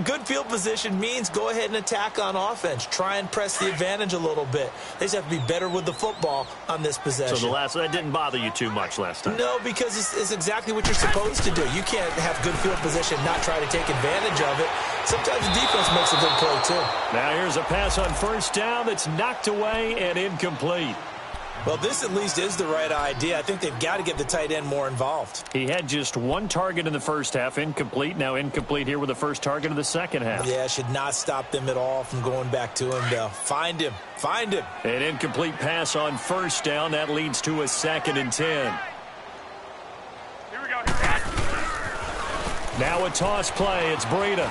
Speaker 2: good field position means go ahead and attack on offense. Try and press the advantage a little bit. They just have to be better with the football on this possession.
Speaker 1: So that didn't bother you too much last time?
Speaker 2: No, because it's exactly what you're supposed to do. You can't have good field position, not try to take advantage of it. Sometimes the defense makes a good play, too.
Speaker 1: Now here's a pass on first down that's knocked away and incomplete.
Speaker 2: Well, this at least is the right idea. I think they've got to get the tight end more involved.
Speaker 1: He had just one target in the first half, incomplete. Now incomplete here with the first target of the second half.
Speaker 2: Yeah, should not stop them at all from going back to him, though. Find him. Find him.
Speaker 1: An incomplete pass on first down. That leads to a 2nd and 10.
Speaker 3: Here we go.
Speaker 1: Now a toss play. It's Breida.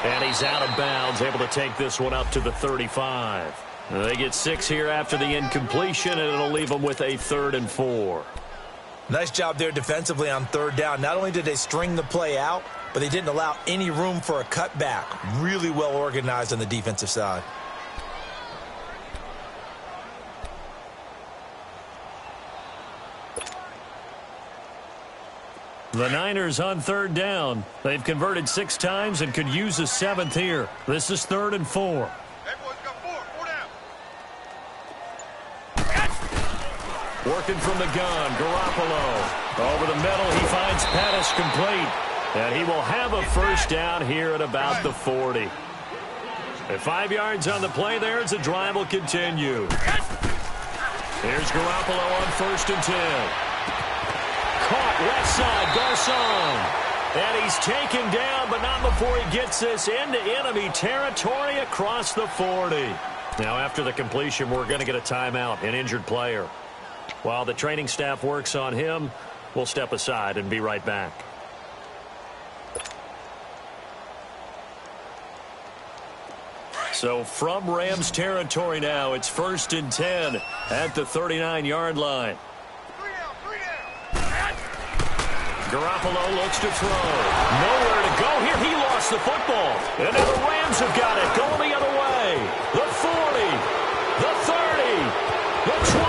Speaker 1: And he's out of bounds, able to take this one up to the 35. They get 6 here after the incompletion, and it'll leave them with a 3rd and 4.
Speaker 2: Nice job there defensively on third down. Not only did they string the play out, but they didn't allow any room for a cutback. Really well organized on the defensive side.
Speaker 1: The Niners on third down. They've converted 6 times and could use a 7th here. This is 3rd and 4. Working from the gun, Garoppolo. Over the middle, he finds Pettis complete. And he will have a first down here at about the 40. At 5 yards on the play there as the drive will continue. Here's Garoppolo on 1st and 10. Caught left side, Garcon. And he's taken down, but not before he gets this into enemy territory across the 40. Now after the completion, we're going to get a timeout, an injured player. While the training staff works on him, we'll step aside and be right back. So from Rams territory now, it's 1st and 10 at the 39-yard line. Garoppolo looks to throw. Nowhere to go here. He lost the football. And now the Rams have got it. Going the other way. The 40. The 30. The 20.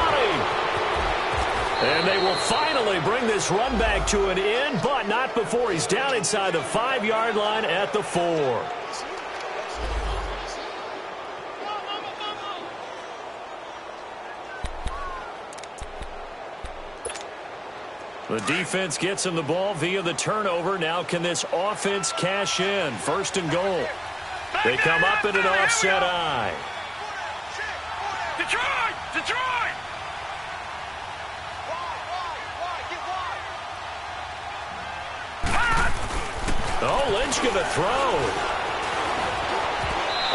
Speaker 1: And they will finally bring this run back to an end, but not before he's down inside the 5-yard line at the 4. The defense gets him the ball via the turnover. Now can this offense cash in? 1st and goal. They come up in an offset eye.
Speaker 3: Detroit! Detroit!
Speaker 1: Oh, Lynch going to throw.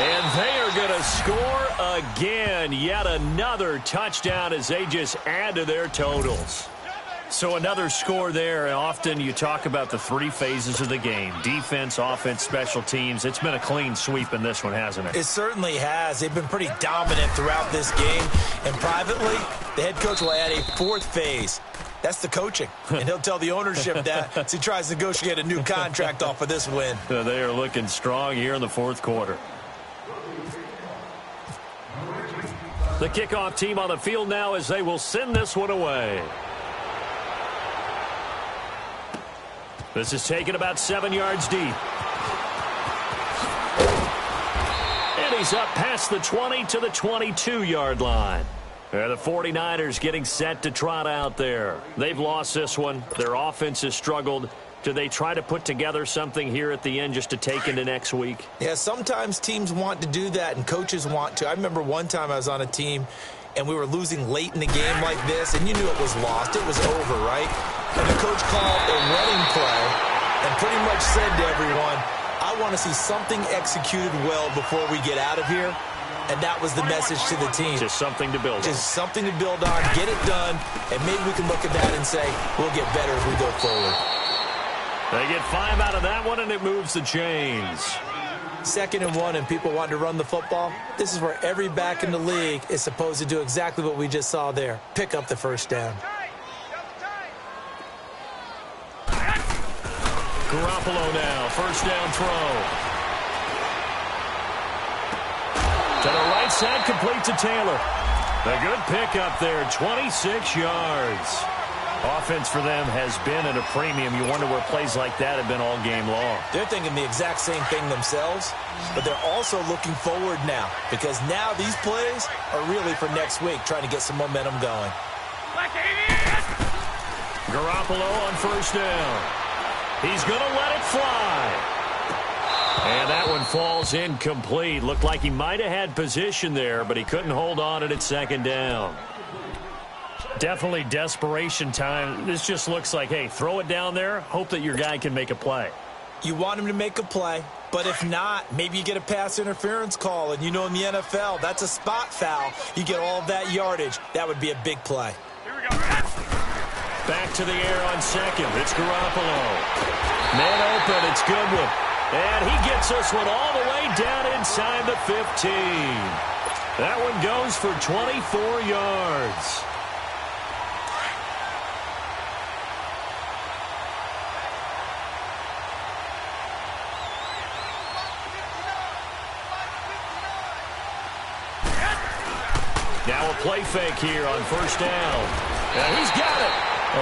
Speaker 1: And they are going to score again. Yet another touchdown as they just add to their totals. So another score there. Often you talk about the 3 phases of the game. Defense, offense, special teams. It's been a clean sweep in this one, hasn't it?
Speaker 2: It certainly has. They've been pretty dominant throughout this game. And privately, the head coach will add a 4th phase. That's the coaching. And he'll tell the ownership that as he tries to negotiate a new contract off of this win.
Speaker 1: They are looking strong here in the 4th quarter. The kickoff team on the field now as they will send this one away. This is taken about 7 yards deep. And he's up past the 20 to the 22-yard line. The 49ers getting set to trot out there. They've lost this one. Their offense has struggled. Do they try to put together something here at the end just to take into next week?
Speaker 2: Yeah, sometimes teams want to do that, and coaches want to. I remember one time I was on a team, and we were losing late in the game like this, and you knew it was lost. It was over, right? And the coach called a running play and pretty much said to everyone, I want to see something executed well before we get out of here. And that was the message to the team.
Speaker 1: Just something to build on.
Speaker 2: Just something to build on, get it done, and maybe we can look at that and say, we'll get better as we go forward.
Speaker 1: They get 5 out of that one, and it moves the chains.
Speaker 2: 2nd and 1, and people want to run the football. This is where every back in the league is supposed to do exactly what we just saw there. Pick up the first down.
Speaker 1: Garoppolo now, first down throw. To the right side, complete to Taylor. A good pickup there, 26 yards. Offense for them has been at a premium. You wonder where plays like that have been all game long.
Speaker 2: They're thinking the exact same thing themselves, but they're also looking forward now because now these plays are really for next week, trying to get some momentum going.
Speaker 1: Garoppolo on first down. He's going to let it fly. And that one falls incomplete. Looked like he might have had position there, but he couldn't hold on it at 2nd down. Definitely desperation time. This just looks like, hey, throw it down there, hope that your guy can make a play.
Speaker 2: You want him to make a play, but if not, maybe you get a pass interference call, and you know in the NFL, that's a spot foul. You get all of that yardage. That would be a big play.
Speaker 3: Here we go.
Speaker 1: Back to the air on second. It's Garoppolo. Man open, it's Goodwin. And he gets this one all the way down inside the 15. That one goes for 24 yards. Now a play fake here on first down. And he's got it.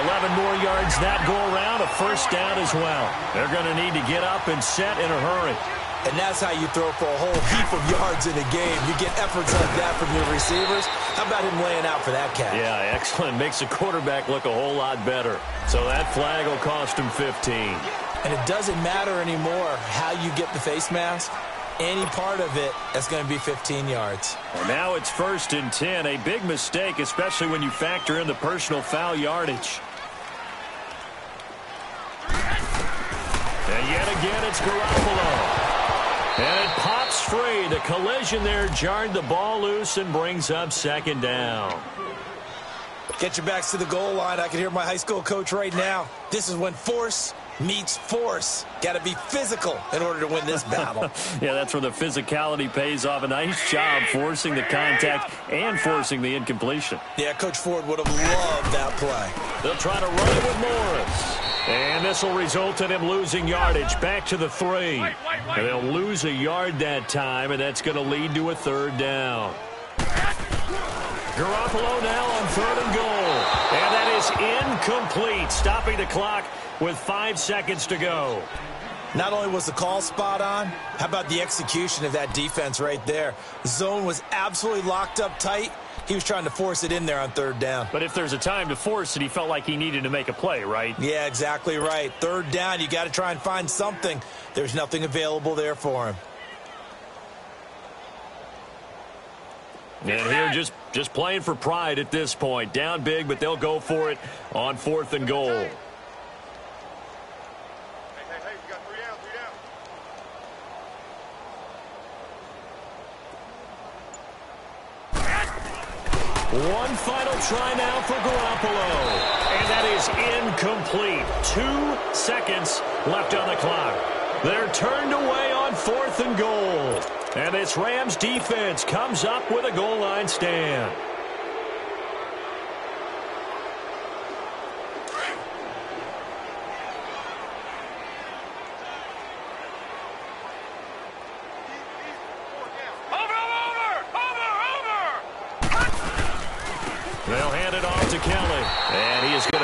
Speaker 1: 11 more yards that go around, a first down as well. They're going to need to get up and set in a hurry.
Speaker 2: And that's how you throw for a whole heap of yards in a game. You get efforts like that from your receivers. How about him laying out for that catch?
Speaker 1: Yeah, excellent. Makes the quarterback look a whole lot better. So that flag will cost him 15.
Speaker 2: And it doesn't matter anymore how you get the face mask. Any part of it, that's going to be 15 yards.
Speaker 1: And now it's 1st and 10. A big mistake, especially when you factor in the personal foul yardage. And yet again, it's Garoppolo. And it pops free. The collision there jarred the ball loose and brings up 2nd down.
Speaker 2: Get your backs to the goal line. I can hear my high school coach right now. This is when force meets force. Got to be physical in order to win this battle.
Speaker 1: Yeah, that's where the physicality pays off. A nice job forcing the contact and forcing the incompletion.
Speaker 2: Yeah, Coach Ford would have loved that play.
Speaker 1: They'll try to run it with Morris. And this will result in him losing yardage back to the 3. And they'll lose a yard that time, and that's going to lead to a 3rd down. Garoppolo now on 3rd and goal. And that is incomplete, stopping the clock with 5 seconds to go.
Speaker 2: Not only was the call spot on, how about the execution of that defense right there? The zone was absolutely locked up tight. He was trying to force it in there on 3rd down.
Speaker 1: But if there's a time to force it, he felt like he needed to make a play, right?
Speaker 2: Yeah, exactly right. 3rd down, you got to try and find something. There's nothing available there for him.
Speaker 1: And here just playing for pride at this point. Down big, but they'll go for it on 4th and goal.
Speaker 3: Hey, you got 3 down, 3 down.
Speaker 1: One final try now for Garoppolo. And that is incomplete. 2 seconds left on the clock. They're turned away on 4th and goal. And this Rams defense comes up with a goal line stand.
Speaker 3: Over!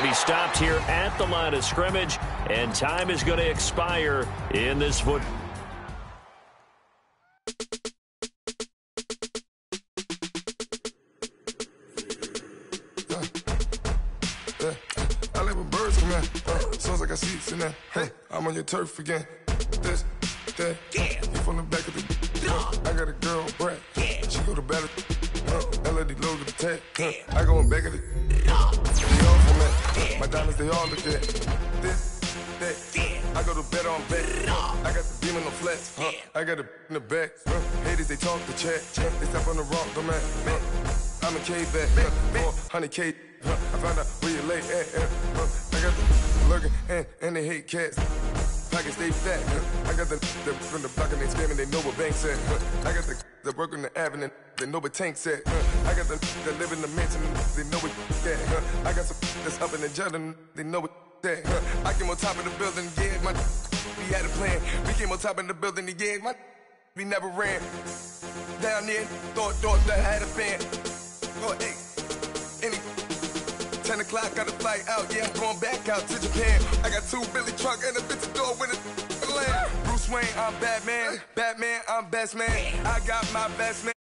Speaker 1: be stopped here at the line of scrimmage, and time is going to expire in this foot.
Speaker 4: I like when birds come in. Sounds like I see seats in there. Hey, I'm on your turf again. This, that, you from the back of the. I got a girl, Brad. She go to battle. LED logo the tag. I go in back of the. They all from that. My diamonds, they all look at. This, that. I go to bed on bed. I got the beam in the flats. I got it in the back. Haters, they talk the chat. They step on the rock, come at. I'm a K-back. 400K. I found out where you lay at. I got the lurking and they hate cats. Pockets stay fat. I got the from the block and they scamming, they know what banks at. I got the work on the avenue, they know what tanks at. I got the that live in the mansion, they know what that. I got some that's up in the jungle, they know what that. I came on top of the building, yeah, my we had a plan. We came on top of the building, yeah, my we never ran. Down there, thought that I had a fan. Oh, hey, any 10 o'clock, got a flight out, yeah, I'm going back out to Japan. I got 2 Billy truck and a bitch door with a land. Bruce Wayne, I'm Batman. Batman, I'm best man. I got my best man.